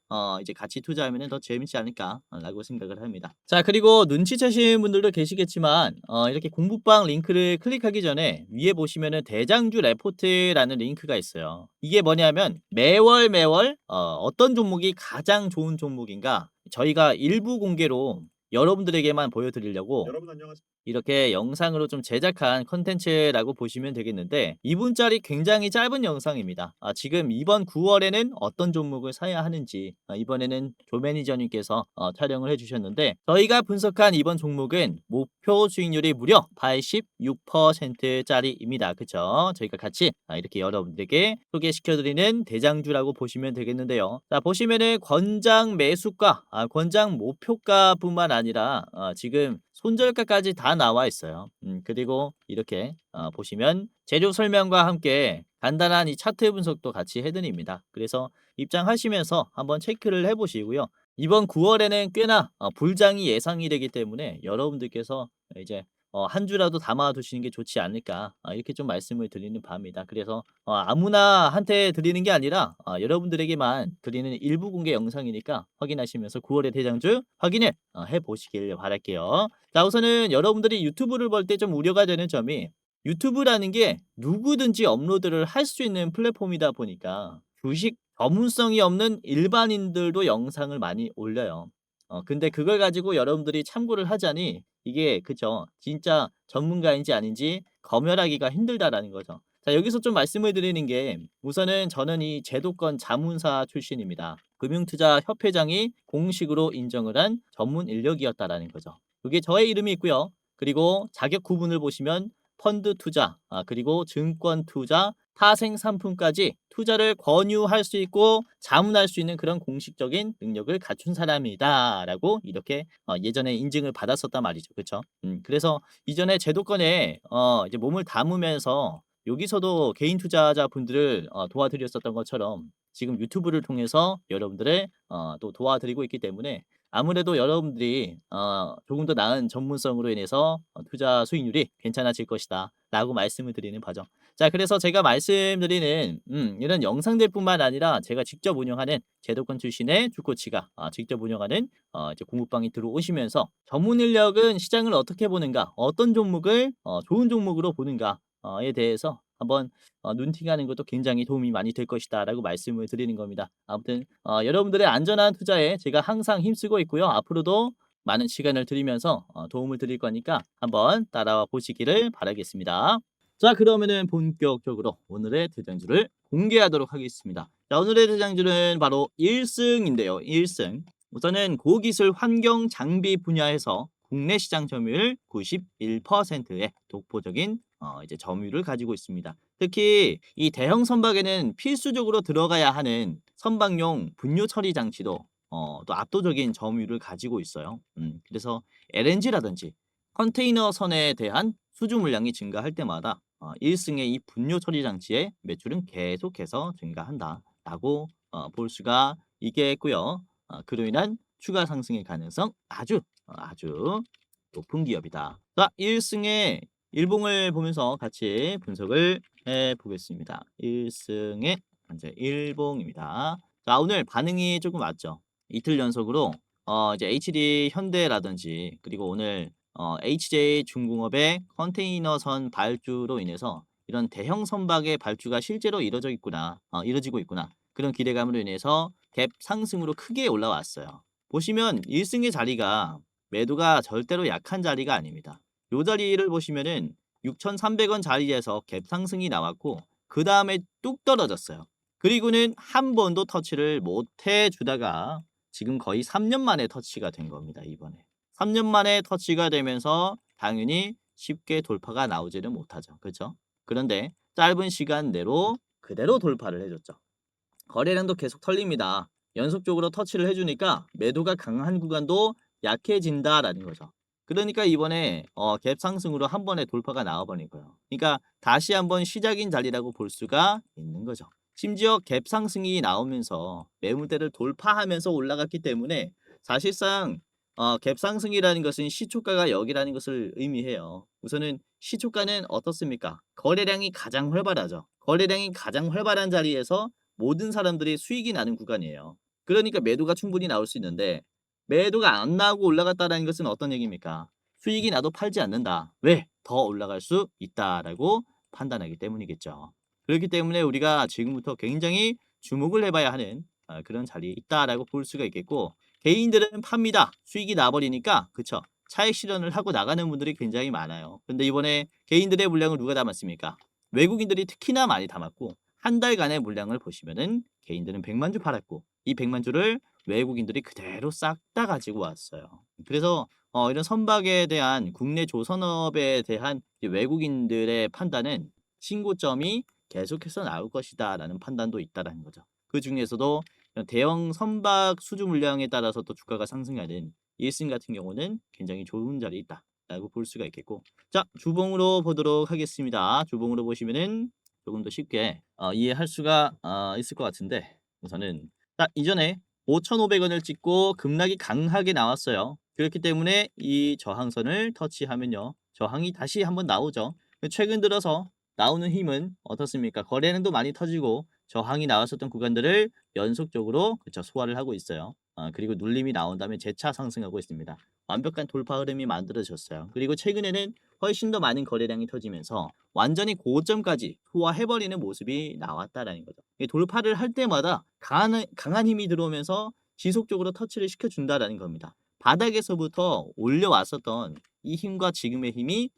이제 같이 투자하면은 더 재밌지 않을까 라고 생각을 합니다. 자, 그리고 눈치채시는 분들도 계시겠지만 이렇게 공부방 링크를 클릭하기 전에 위에 보시면은 대장주 레포트라는 링크가 있어요. 이게 뭐냐면 매월 어떤 종목이 가장 좋은 종목인가 저희가 일부 공개로 여러분들에게만 보여드리려고 여러분 안녕하세요. 이렇게 영상으로 좀 제작한 컨텐츠라고 보시면 되겠는데 2분짜리 굉장히 짧은 영상입니다. 지금 이번 9월에는 어떤 종목을 사야 하는지 이번에는 조 매니저님께서 촬영을 해주셨는데 저희가 분석한 이번 종목은 목표 수익률이 무려 86%짜리입니다. 그쵸? 저희가 같이 이렇게 여러분들에게 소개시켜드리는 대장주라고 보시면 되겠는데요. 자, 보시면은 권장 매수가, 권장 목표가뿐만 아니라 지금 손절가까지 다 나와 있어요. 그리고 이렇게 보시면 재료 설명과 함께 간단한 이 차트 분석도 같이 해드립니다. 그래서 입장하시면서 한번 체크를 해보시고요. 이번 9월에는 꽤나 불장이 예상이 되기 때문에 여러분들께서 이제 한 주라도 담아 두시는 게 좋지 않을까 이렇게 좀 말씀을 드리는 바입니다. 그래서 아무나 한테 드리는 게 아니라 여러분들에게만 드리는 일부 공개 영상이니까 확인하시면서 9월의 대장주 확인을 해보시길 바랄게요. 자, 우선은 여러분들이 유튜브를 볼 때 좀 우려가 되는 점이 유튜브라는 게 누구든지 업로드를 할 수 있는 플랫폼이다 보니까 주식 전문성이 없는 일반인들도 영상을 많이 올려요. 근데 그걸 가지고 여러분들이 참고를 하자니 이게 그죠. 진짜 전문가인지 아닌지 검열하기가 힘들다라는 거죠. 자, 여기서 좀 말씀을 드리는 게 우선은 저는 이 제도권 자문사 출신입니다. 금융투자협회장이 공식으로 인정을 한 전문 인력이었다라는 거죠. 여기에 저의 이름이 있고요. 그리고 자격 구분을 보시면 펀드 투자, 그리고 증권 투자, 타생 상품까지 투자를 권유할 수 있고 자문할 수 있는 그런 공식적인 능력을 갖춘 사람이다라고 이렇게 예전에 인증을 받았었단 말이죠. 그렇죠? 그래서 이전에 제도권에 이제 몸을 담으면서 여기서도 개인 투자자 분들을 도와드렸었던 것처럼 지금 유튜브를 통해서 여러분들을 또 도와드리고 있기 때문에 아무래도 여러분들이 조금 더 나은 전문성으로 인해서 투자 수익률이 괜찮아질 것이다 라고 말씀을 드리는 바죠. 자, 그래서 제가 말씀드리는 이런 영상들뿐만 아니라 제가 직접 운영하는 제도권 출신의 주코치가 직접 운영하는 이제 공부방이 들어오시면서 전문 인력은 시장을 어떻게 보는가, 어떤 종목을 좋은 종목으로 보는가에 대해서 한번 눈팅하는 것도 굉장히 도움이 많이 될 것이다라고 말씀을 드리는 겁니다. 아무튼 여러분들의 안전한 투자에 제가 항상 힘쓰고 있고요. 앞으로도 많은 시간을 드리면서 도움을 드릴 거니까 한번 따라와 보시기를 바라겠습니다. 자, 그러면은 본격적으로 오늘의 대장주를 공개하도록 하겠습니다. 자, 오늘의 대장주는 바로 1승인데요. 1승. 우선은 고기술 환경 장비 분야에서 국내 시장 점유율 91%의 독보적인 이제 점유율을 가지고 있습니다. 특히 이 대형 선박에는 필수적으로 들어가야 하는 선박용 분뇨 처리 장치도 또 압도적인 점유율을 가지고 있어요. 그래서 LNG라든지 컨테이너 선에 대한 수주 물량이 증가할 때마다 1승의 이 분뇨 처리 장치의 매출은 계속해서 증가한다라고 볼 수가 있겠고요. 그로 인한 추가 상승의 가능성 아주 높은 기업이다. 자, 1승의 일봉을 보면서 같이 분석을 해 보겠습니다. 1승의 현재 일봉입니다. 자, 오늘 반응이 조금 왔죠. 이틀 연속으로 이제 HD 현대라든지 그리고 오늘 HJ 중공업의 컨테이너선 발주로 인해서 이런 대형 선박의 발주가 실제로 이뤄지고 있구나. 그런 기대감으로 인해서 갭 상승으로 크게 올라왔어요. 보시면 1승의 자리가 매도가 절대로 약한 자리가 아닙니다. 요 자리를 보시면은 6,300원 자리에서 갭 상승이 나왔고 그 다음에 뚝 떨어졌어요. 그리고는 한 번도 터치를 못 해주다가 지금 거의 3년 만에 터치가 된 겁니다. 이번에 3년 만에 터치가 되면서 당연히 쉽게 돌파가 나오지는 못하죠. 그렇죠? 그런데 짧은 시간 내로 그대로 돌파를 해줬죠. 거래량도 계속 털립니다. 연속적으로 터치를 해주니까 매도가 강한 구간도 약해진다라는 거죠. 그러니까 이번에 갭 상승으로 한 번에 돌파가 나와버린 거예요. 그러니까 다시 한번 시작인 자리라고 볼 수가 있는 거죠. 심지어 갭 상승이 나오면서 매물대를 돌파하면서 올라갔기 때문에 사실상 갭 상승이라는 것은 시초가가 여기라는 것을 의미해요. 우선은 시초가는 어떻습니까? 거래량이 가장 활발하죠. 거래량이 가장 활발한 자리에서 모든 사람들이 수익이 나는 구간이에요. 그러니까 매도가 충분히 나올 수 있는데 매도가 안 나오고 올라갔다라는 것은 어떤 얘기입니까? 수익이 나도 팔지 않는다. 왜? 더 올라갈 수 있다라고 판단하기 때문이겠죠. 그렇기 때문에 우리가 지금부터 굉장히 주목을 해봐야 하는 그런 자리에 있다라고 볼 수가 있겠고, 개인들은 팝니다. 수익이 나버리니까, 그쵸? 차익 실현을 하고 나가는 분들이 굉장히 많아요. 근데 이번에 개인들의 물량을 누가 담았습니까? 외국인들이 특히나 많이 담았고, 한 달간의 물량을 보시면은 개인들은 100만 주 팔았고, 이 100만 주를 외국인들이 그대로 싹 다 가지고 왔어요. 그래서 이런 선박에 대한 국내 조선업에 대한 외국인들의 판단은 신고점이 계속해서 나올 것이다라는 판단도 있다라는 거죠. 그 중에서도 대형 선박 수주 물량에 따라서 또 주가가 상승하는 일승 같은 경우는 굉장히 좋은 자리에 있다라고 볼 수가 있겠고, 자, 주봉으로 보도록 하겠습니다. 주봉으로 보시면은 조금 더 쉽게 이해할 수가 있을 것 같은데, 우선은 자, 이전에 5,500원을 찍고 급락이 강하게 나왔어요. 그렇기 때문에 이 저항선을 터치하면요, 저항이 다시 한번 나오죠. 최근 들어서 나오는 힘은 어떻습니까? 거래량도 많이 터지고 저항이 나왔었던 구간들을 연속적으로 소화를 하고 있어요. 그리고 눌림이 나온 다음에 재차 상승하고 있습니다. 완벽한 돌파 흐름이 만들어졌어요. 그리고 최근에는 훨씬 더 많은 거래량이 터지면서 완전히 고점까지 소화해버리는 모습이 나왔다라는 거죠. 돌파를 할 때마다 강한 힘이 들어오면서 지속적으로 터치를 시켜준다라는 겁니다. 바닥에서부터 올려왔었던 이 힘과 지금의 힘이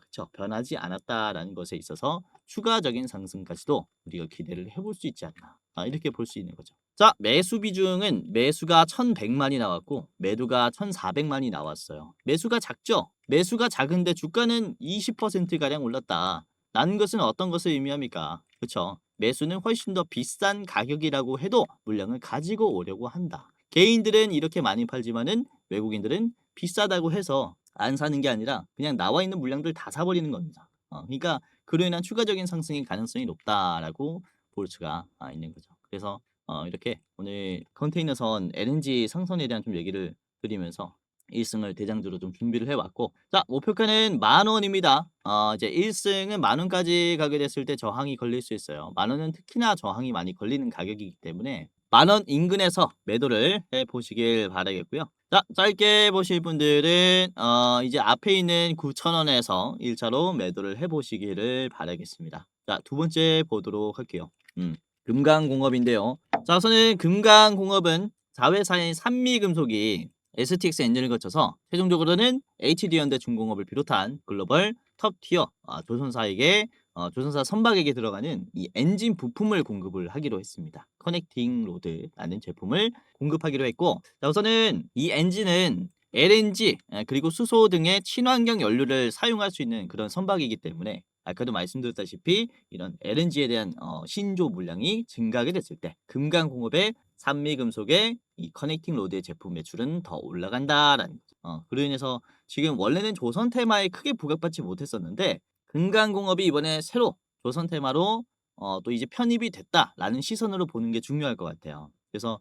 그쵸, 변하지 않았다라는 것에 있어서 추가적인 상승까지도 우리가 기대를 해볼 수 있지 않나, 이렇게 볼 수 있는 거죠. 자, 매수 비중은 매수가 1100만이 나왔고 매도가 1400만이 나왔어요. 매수가 작죠? 매수가 작은데 주가는 20%가량 올랐다 라는 것은 어떤 것을 의미합니까? 그쵸? 매수는 훨씬 더 비싼 가격이라고 해도 물량을 가지고 오려고 한다. 개인들은 이렇게 많이 팔지만은 외국인들은 비싸다고 해서 안 사는 게 아니라 그냥 나와 있는 물량들 다 사버리는 겁니다. 그러니까 그로 인한 추가적인 상승의 가능성이 높다라고 볼 수가 있는 거죠. 그래서 이렇게 오늘 컨테이너선 LNG 상선에 대한 좀 얘기를 드리면서 1승을 대장주로 좀 준비를 해왔고, 자, 목표가는 10,000원입니다. 이제 1승은 10,000원까지 가게 됐을 때 저항이 걸릴 수 있어요. 10,000원은 특히나 저항이 많이 걸리는 가격이기 때문에 10,000원 인근에서 매도를 해보시길 바라겠고요. 자, 짧게 보실 분들은 이제 앞에 있는 9,000원에서 1차로 매도를 해보시기를 바라겠습니다. 자, 두 번째 보도록 할게요. 금강공업인데요. 자, 우선은 금강공업은 자회사인 산미금속이 STX 엔진을 거쳐서 최종적으로는 HD현대중공업을 비롯한 글로벌 톱티어 조선사에게 조선사 선박에게 들어가는 이 엔진 부품을 공급을 하기로 했습니다. 커넥팅 로드라는 제품을 공급하기로 했고, 자, 우선은 이 엔진은 LNG 그리고 수소 등의 친환경 연료를 사용할 수 있는 그런 선박이기 때문에 아까도 말씀드렸다시피 이런 LNG에 대한 신조 물량이 증가하게 됐을 때 금강공업의 산미금속의 이 커넥팅 로드의 제품 매출은 더 올라간다라는 거죠. 그로 인해서 지금 원래는 조선 테마에 크게 부각받지 못했었는데 금강공업이 이번에 새로 조선 테마로 또 이제 편입이 됐다라는 시선으로 보는 게 중요할 것 같아요. 그래서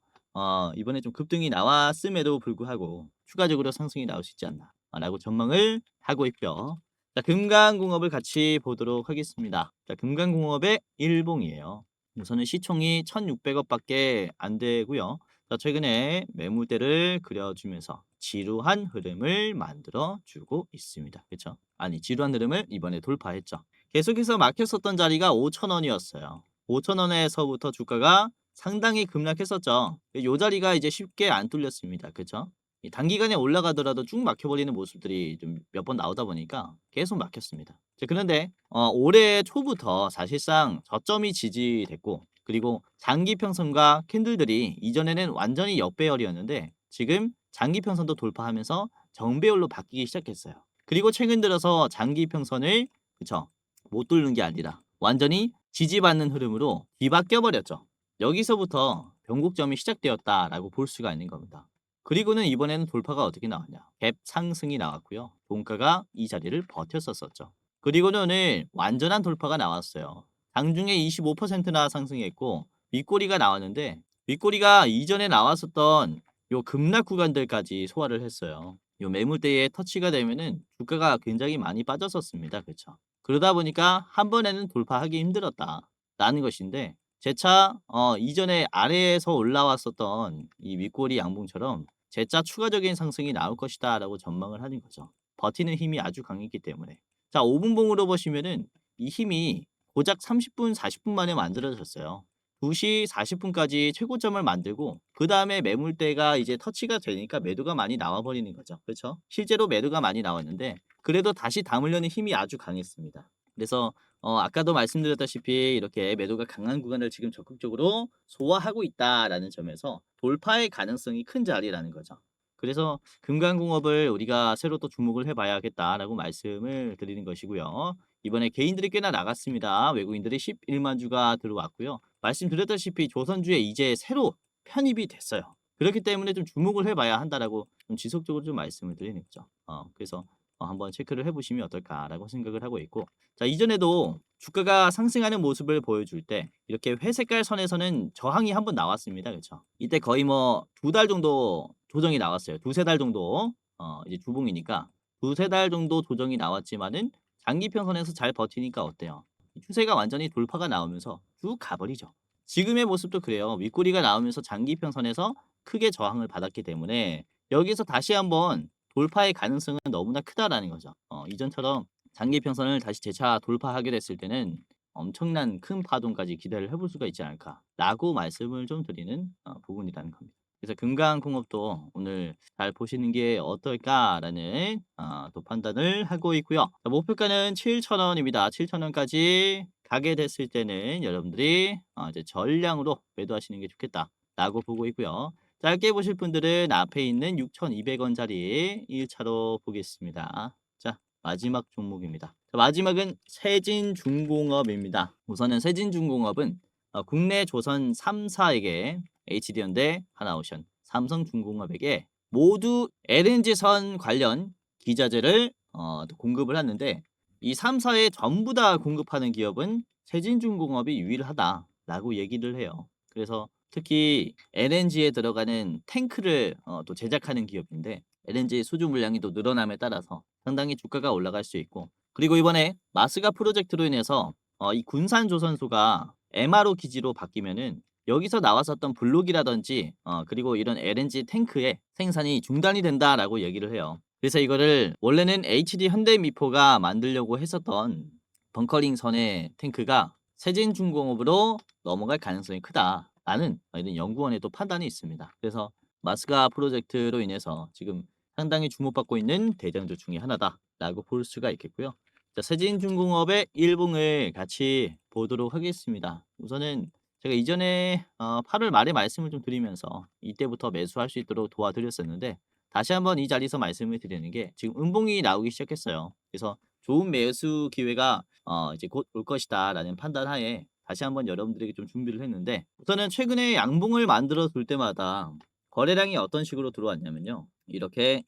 이번에 좀 급등이 나왔음에도 불구하고 추가적으로 상승이 나올 수 있지 않나라고 전망을 하고 있고요. 자, 금강공업을 같이 보도록 하겠습니다. 자, 금강공업의 일봉이에요. 우선은 시총이 1,600억밖에 안 되고요. 자, 최근에 매물대를 그려주면서 지루한 흐름을 만들어주고 있습니다. 그렇죠? 아니, 지루한 흐름을 이번에 돌파했죠. 계속해서 막혔었던 자리가 5,000원이었어요. 5,000원에서부터 주가가 상당히 급락했었죠. 이 자리가 이제 쉽게 안 뚫렸습니다. 그렇죠? 단기간에 올라가더라도 쭉 막혀버리는 모습들이 좀 몇 번 나오다 보니까 계속 막혔습니다. 자, 그런데 올해 초부터 사실상 저점이 지지됐고, 그리고 장기평선과 캔들들이 이전에는 완전히 역배열이었는데 지금 장기평선도 돌파하면서 정배열로 바뀌기 시작했어요. 그리고 최근 들어서 장기평선을 그쵸, 못 뚫는 게 아니라 완전히 지지받는 흐름으로 뒤바뀌어 버렸죠. 여기서부터 변곡점이 시작되었다라고 볼 수가 있는 겁니다. 그리고는 이번에는 돌파가 어떻게 나왔냐? 갭 상승이 나왔고요. 종가가 이 자리를 버텼었죠. 그리고는 오늘 완전한 돌파가 나왔어요. 장중에 25%나 상승했고 윗꼬리가 나왔는데 윗꼬리가 이전에 나왔었던 요 급락 구간들까지 소화를 했어요. 요 매물대에 터치가 되면은 주가가 굉장히 많이 빠졌었습니다. 그쵸? 그러다 보니까 '한 번에는 돌파하기 힘들었다.'라는 것인데 재차 이전에 아래에서 올라왔었던 이 윗꼬리 양봉처럼 재차 추가적인 상승이 나올 것이다라고 전망을 하는 거죠. 버티는 힘이 아주 강했기 때문에. 자 5 분봉으로 보시면은 이 힘이 고작 30 분, 40분 만에 만들어졌어요. 2시 40 분까지 최고점을 만들고 그다음에 매물대가 이제 터치가 되니까 매도가 많이 나와 버리는 거죠. 그렇죠? 실제로 매도가 많이 나왔는데 그래도 다시 담으려는 힘이 아주 강했습니다. 그래서 아까도 말씀드렸다시피 이렇게 매도가 강한 구간을 지금 적극적으로 소화하고 있다라는 점에서 돌파의 가능성이 큰 자리라는 거죠. 그래서 금강공업을 우리가 새로 또 주목을 해 봐야겠다라고 말씀을 드리는 것이고요. 이번에 개인들이 꽤나 나갔습니다. 외국인들이 11만 주가 들어왔고요. 말씀드렸다시피 조선주에 이제 새로 편입이 됐어요. 그렇기 때문에 좀 주목을 해 봐야 한다라고 좀 지속적으로 좀 말씀을 드리는 거죠. 그래서 한번 체크를 해 보시면 어떨까라고 생각을 하고 있고 자 이전에도 주가가 상승하는 모습을 보여줄 때 이렇게 회색깔 선에서는 저항이 한번 나왔습니다. 그렇죠? 이때 거의 뭐 2달 정도 조정이 나왔어요. 2-3달 정도 이제 주봉이니까 2-3달 정도 조정이 나왔지만은 장기평선에서 잘 버티니까 어때요? 추세가 완전히 돌파가 나오면서 쭉 가버리죠. 지금의 모습도 그래요. 윗꼬리가 나오면서 장기평선에서 크게 저항을 받았기 때문에 여기서 다시 한번 돌파의 가능성은 너무나 크다라는 거죠. 이전처럼 장기평선을 다시 재차 돌파하게 됐을 때는 엄청난 큰 파동까지 기대를 해볼 수가 있지 않을까라고 말씀을 좀 드리는 부분이라는 겁니다. 그래서 금강공업도 오늘 잘 보시는 게 어떨까라는 또 판단을 하고 있고요. 자, 목표가는 7,000원입니다. 7,000원까지 가게 됐을 때는 여러분들이 이제 전량으로 매도하시는 게 좋겠다라고 보고 있고요. 짧게 보실 분들은 앞에 있는 6,200원짜리 1차로 보겠습니다. 자, 마지막 종목입니다. 자, 마지막은 세진중공업입니다. 우선은 세진중공업은 국내 조선 3사에게 HD현대, 하나오션, 삼성중공업에게 모두 LNG선 관련 기자재를 또 공급을 하는데 이 3사에 전부 다 공급하는 기업은 세진중공업이 유일하다라고 얘기를 해요. 그래서 특히 LNG에 들어가는 탱크를 또 제작하는 기업인데 LNG 수주 물량이 또 늘어남에 따라서 상당히 주가가 올라갈 수 있고 그리고 이번에 마스가 프로젝트로 인해서 이 군산 조선소가 MRO 기지로 바뀌면은 여기서 나왔었던 블록이라든지 그리고 이런 LNG 탱크의 생산이 중단이 된다라고 얘기를 해요. 그래서 이거를 원래는 HD 현대미포가 만들려고 했었던 벙커링 선의 탱크가 세진중공업으로 넘어갈 가능성이 크다라는 이런 연구원의 또 판단이 있습니다. 그래서 마스가 프로젝트로 인해서 지금 상당히 주목받고 있는 대장주 중에 하나다라고 볼 수가 있겠고요. 자, 세진중공업의 일봉을 같이 보도록 하겠습니다. 우선은 제가 이전에 8월 말에 말씀을 좀 드리면서 이때부터 매수할 수 있도록 도와드렸었는데 다시 한번 이 자리에서 말씀을 드리는 게 지금 음봉이 나오기 시작했어요. 그래서 좋은 매수 기회가 이제 곧 올 것이다라는 판단하에 다시 한번 여러분들에게 좀 준비를 했는데 우선은 최근에 양봉을 만들어 둘 때마다 거래량이 어떤 식으로 들어왔냐면요. 이렇게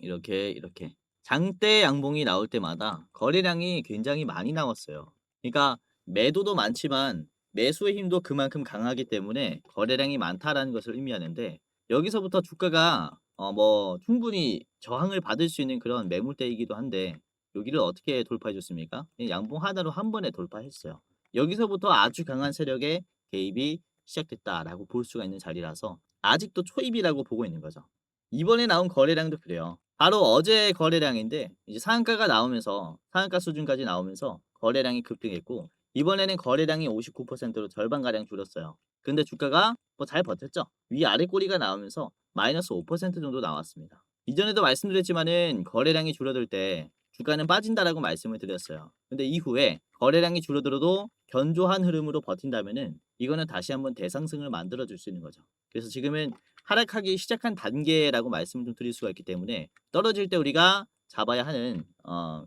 장대 양봉이 나올 때마다 거래량이 굉장히 많이 나왔어요. 그러니까 매도도 많지만 매수의 힘도 그만큼 강하기 때문에 거래량이 많다라는 것을 의미하는데 여기서부터 주가가 뭐 충분히 저항을 받을 수 있는 그런 매물대이기도 한데 여기를 어떻게 돌파해 줬습니까? 양봉 하나로 한 번에 돌파했어요. 여기서부터 아주 강한 세력의 개입이 시작됐다라고 볼 수가 있는 자리라서 아직도 초입이라고 보고 있는 거죠. 이번에 나온 거래량도 그래요. 바로 어제 거래량인데 이제 상한가가 나오면서 상한가 수준까지 나오면서 거래량이 급등했고 이번에는 거래량이 59%로 절반가량 줄었어요. 근데 주가가 뭐 잘 버텼죠. 위아래 꼬리가 나오면서 마이너스 5% 정도 나왔습니다. 이전에도 말씀드렸지만은 거래량이 줄어들 때 주가는 빠진다라고 말씀을 드렸어요. 근데 이후에 거래량이 줄어들어도 견조한 흐름으로 버틴다면은 이거는 다시 한번 대상승을 만들어 줄 수 있는 거죠. 그래서 지금은 하락하기 시작한 단계라고 말씀을 좀 드릴 수가 있기 때문에 떨어질 때 우리가 잡아야 하는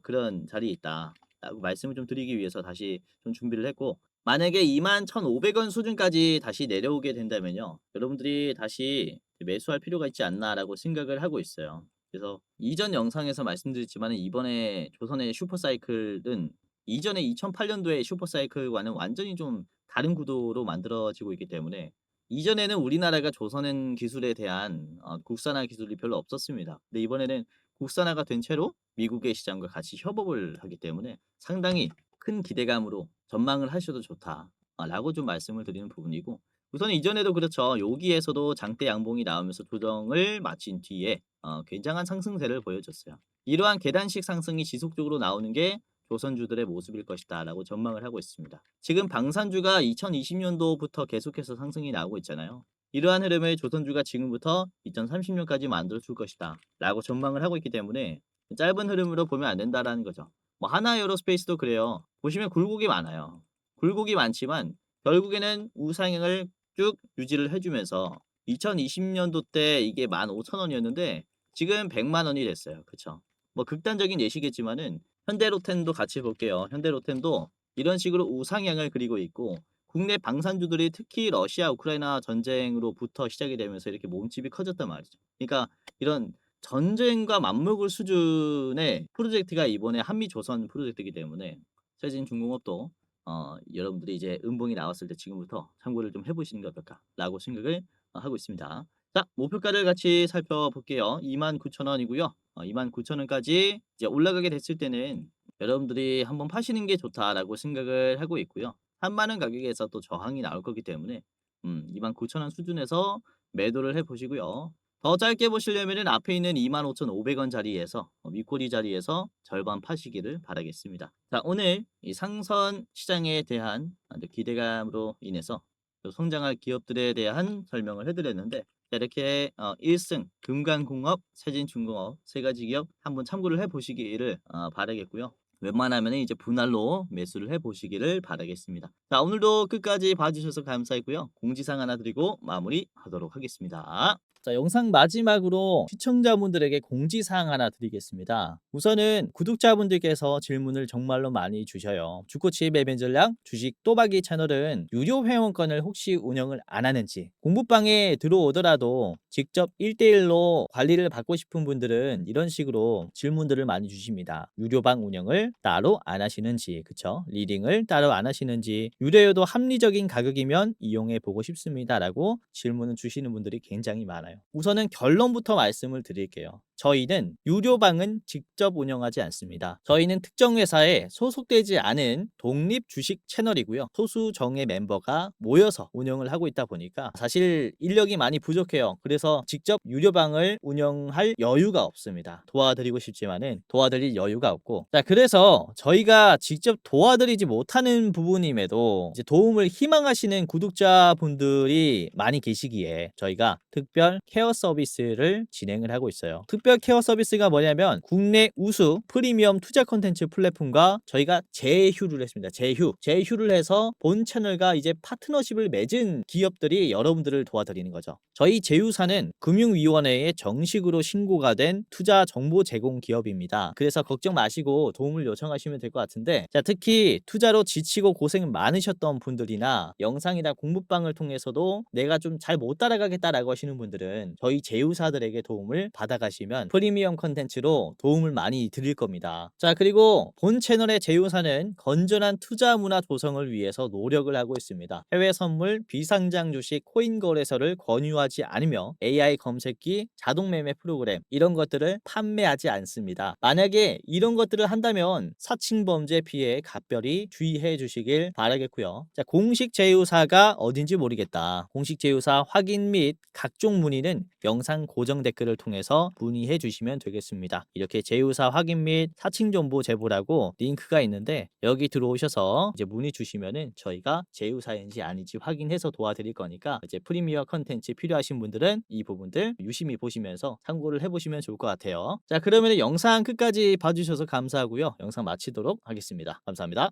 그런 자리에 있다라고 말씀을 좀 드리기 위해서 다시 좀 준비를 했고 만약에 21,500원 수준까지 다시 내려오게 된다면요. 여러분들이 다시 매수할 필요가 있지 않나라고 생각을 하고 있어요. 그래서 이전 영상에서 말씀드렸지만 이번에 조선의 슈퍼사이클은 이전에 2008년도의 슈퍼사이클과는 완전히 좀 다른 구도로 만들어지고 있기 때문에 이전에는 우리나라가 조선행 기술에 대한 국산화 기술이 별로 없었습니다. 근데 이번에는 국산화가 된 채로 미국의 시장과 같이 협업을 하기 때문에 상당히 큰 기대감으로 전망을 하셔도 좋다라고 좀 말씀을 드리는 부분이고, 우선 이전에도 그렇죠. 여기에서도 장대 양봉이 나오면서 조정을 마친 뒤에 굉장한 상승세를 보여줬어요. 이러한 계단식 상승이 지속적으로 나오는 게 조선주들의 모습일 것이다라고 전망을 하고 있습니다. 지금 방산주가 2020년도부터 계속해서 상승이 나오고 있잖아요. 이러한 흐름을 조선주가 지금부터 2030년까지 만들어줄 것이다 라고 전망을 하고 있기 때문에 짧은 흐름으로 보면 안 된다라는 거죠. 뭐 하나에어로스페이스도 그래요. 보시면 굴곡이 많아요. 굴곡이 많지만 결국에는 우상향을 쭉 유지를 해주면서 2020년도 때 이게 15,000원이었는데 지금 100만 원이 됐어요. 그쵸? 뭐 극단적인 예시겠지만은 현대로템도 같이 볼게요. 현대로템도 이런 식으로 우상향을 그리고 있고, 국내 방산주들이 특히 러시아 우크라이나 전쟁으로부터 시작이 되면서 이렇게 몸집이 커졌단 말이죠. 그러니까 이런 전쟁과 맞먹을 수준의 프로젝트가 이번에 한미조선 프로젝트이기 때문에 세진중공업도 여러분들이 이제 음봉이 나왔을 때 지금부터 참고를 좀 해보시는 게 어떨까라고 생각을 하고 있습니다. 자, 목표가를 같이 살펴볼게요. 29,000원이고요. 29,000원까지 이제 올라가게 됐을 때는 여러분들이 한번 파시는 게 좋다라고 생각을 하고 있고요. 3만 원 가격에서 또 저항이 나올 거기 때문에 29,000원 수준에서 매도를 해보시고요. 더 짧게 보시려면 앞에 있는 25,500원 자리에서 윗꼬리 자리에서 절반 파시기를 바라겠습니다. 자, 오늘 이 상선 시장에 대한 기대감으로 인해서 또 성장할 기업들에 대한 설명을 해드렸는데, 자, 이렇게 1승, 금강공업, 세진중공업 세 가지 기업 한번 참고를 해보시기를 바라겠고요. 웬만하면 이제 분할로 매수를 해보시기를 바라겠습니다. 자, 오늘도 끝까지 봐주셔서 감사했고요. 공지사항 하나 드리고 마무리하도록 하겠습니다. 자, 영상 마지막으로 시청자분들에게 공지사항 하나 드리겠습니다. 우선은 구독자분들께서 질문을 정말로 많이 주셔요. 주코치 매매 전략 주식 또박이 채널은 유료 회원권을 혹시 운영을 안 하는지, 공부방에 들어오더라도 직접 1대1로 관리를 받고 싶은 분들은 이런 식으로 질문들을 많이 주십니다. 유료방 운영을 따로 안 하시는지, 그쵸? 리딩을 따로 안 하시는지, 유료여도 합리적인 가격이면 이용해 보고 싶습니다 라고 질문을 주시는 분들이 굉장히 많아요. 우선은 결론부터 말씀을 드릴게요. 저희는 유료방은 직접 운영하지 않습니다. 저희는 특정 회사에 소속되지 않은 독립 주식 채널이고요. 소수 정예 멤버가 모여서 운영을 하고 있다 보니까 사실 인력이 많이 부족해요. 그래서 직접 유료방을 운영할 여유가 없습니다. 도와드리고 싶지만은 도와드릴 여유가 없고, 자, 그래서 저희가 직접 도와드리지 못하는 부분임에도 이제 도움을 희망하시는 구독자분들이 많이 계시기에 저희가 특별 케어 서비스를 진행을 하고 있어요. 특별 케어 서비스가 뭐냐면 국내 우수 프리미엄 투자 콘텐츠 플랫폼과 저희가 제휴를 했습니다. 제휴를 해서 본 채널과 이제 파트너십을 맺은 기업들이 여러분들을 도와드리는 거죠. 저희 제휴사는 금융위원회에 정식으로 신고가 된 투자 정보 제공 기업입니다. 그래서 걱정 마시고 도움을 요청하시면 될 것 같은데, 자, 특히 투자로 지치고 고생 많으셨던 분들이나 영상이나 공부방을 통해서도 내가 좀 잘 못 따라가겠다라고 하시는 분들은 저희 제휴사들에게 도움을 받아가시면 프리미엄 컨텐츠로 도움을 많이 드릴 겁니다. 자, 그리고 본 채널의 제휴사는 건전한 투자 문화 조성을 위해서 노력을 하고 있습니다. 해외 선물, 비상장 주식, 코인 거래소를 권유하지 않으며 AI 검색기, 자동 매매 프로그램 이런 것들을 판매하지 않습니다. 만약에 이런 것들을 한다면 사칭범죄 피해에 각별히 주의해 주시길 바라겠고요. 자, 공식 제휴사가 어딘지 모르겠다. 공식 제휴사 확인 및 각종 문의는 영상 고정 댓글을 통해서 문의해 주시면 되겠습니다. 이렇게 제휴사 확인 및 사칭 정보 제보라고 링크가 있는데 여기 들어오셔서 이제 문의 주시면은 저희가 제휴사인지 아닌지 확인해서 도와드릴 거니까 이제 프리미어 컨텐츠 필요하신 분들은 이 부분들 유심히 보시면서 참고를 해보시면 좋을 것 같아요. 자, 그러면 영상 끝까지 봐주셔서 감사하고요. 영상 마치도록 하겠습니다. 감사합니다.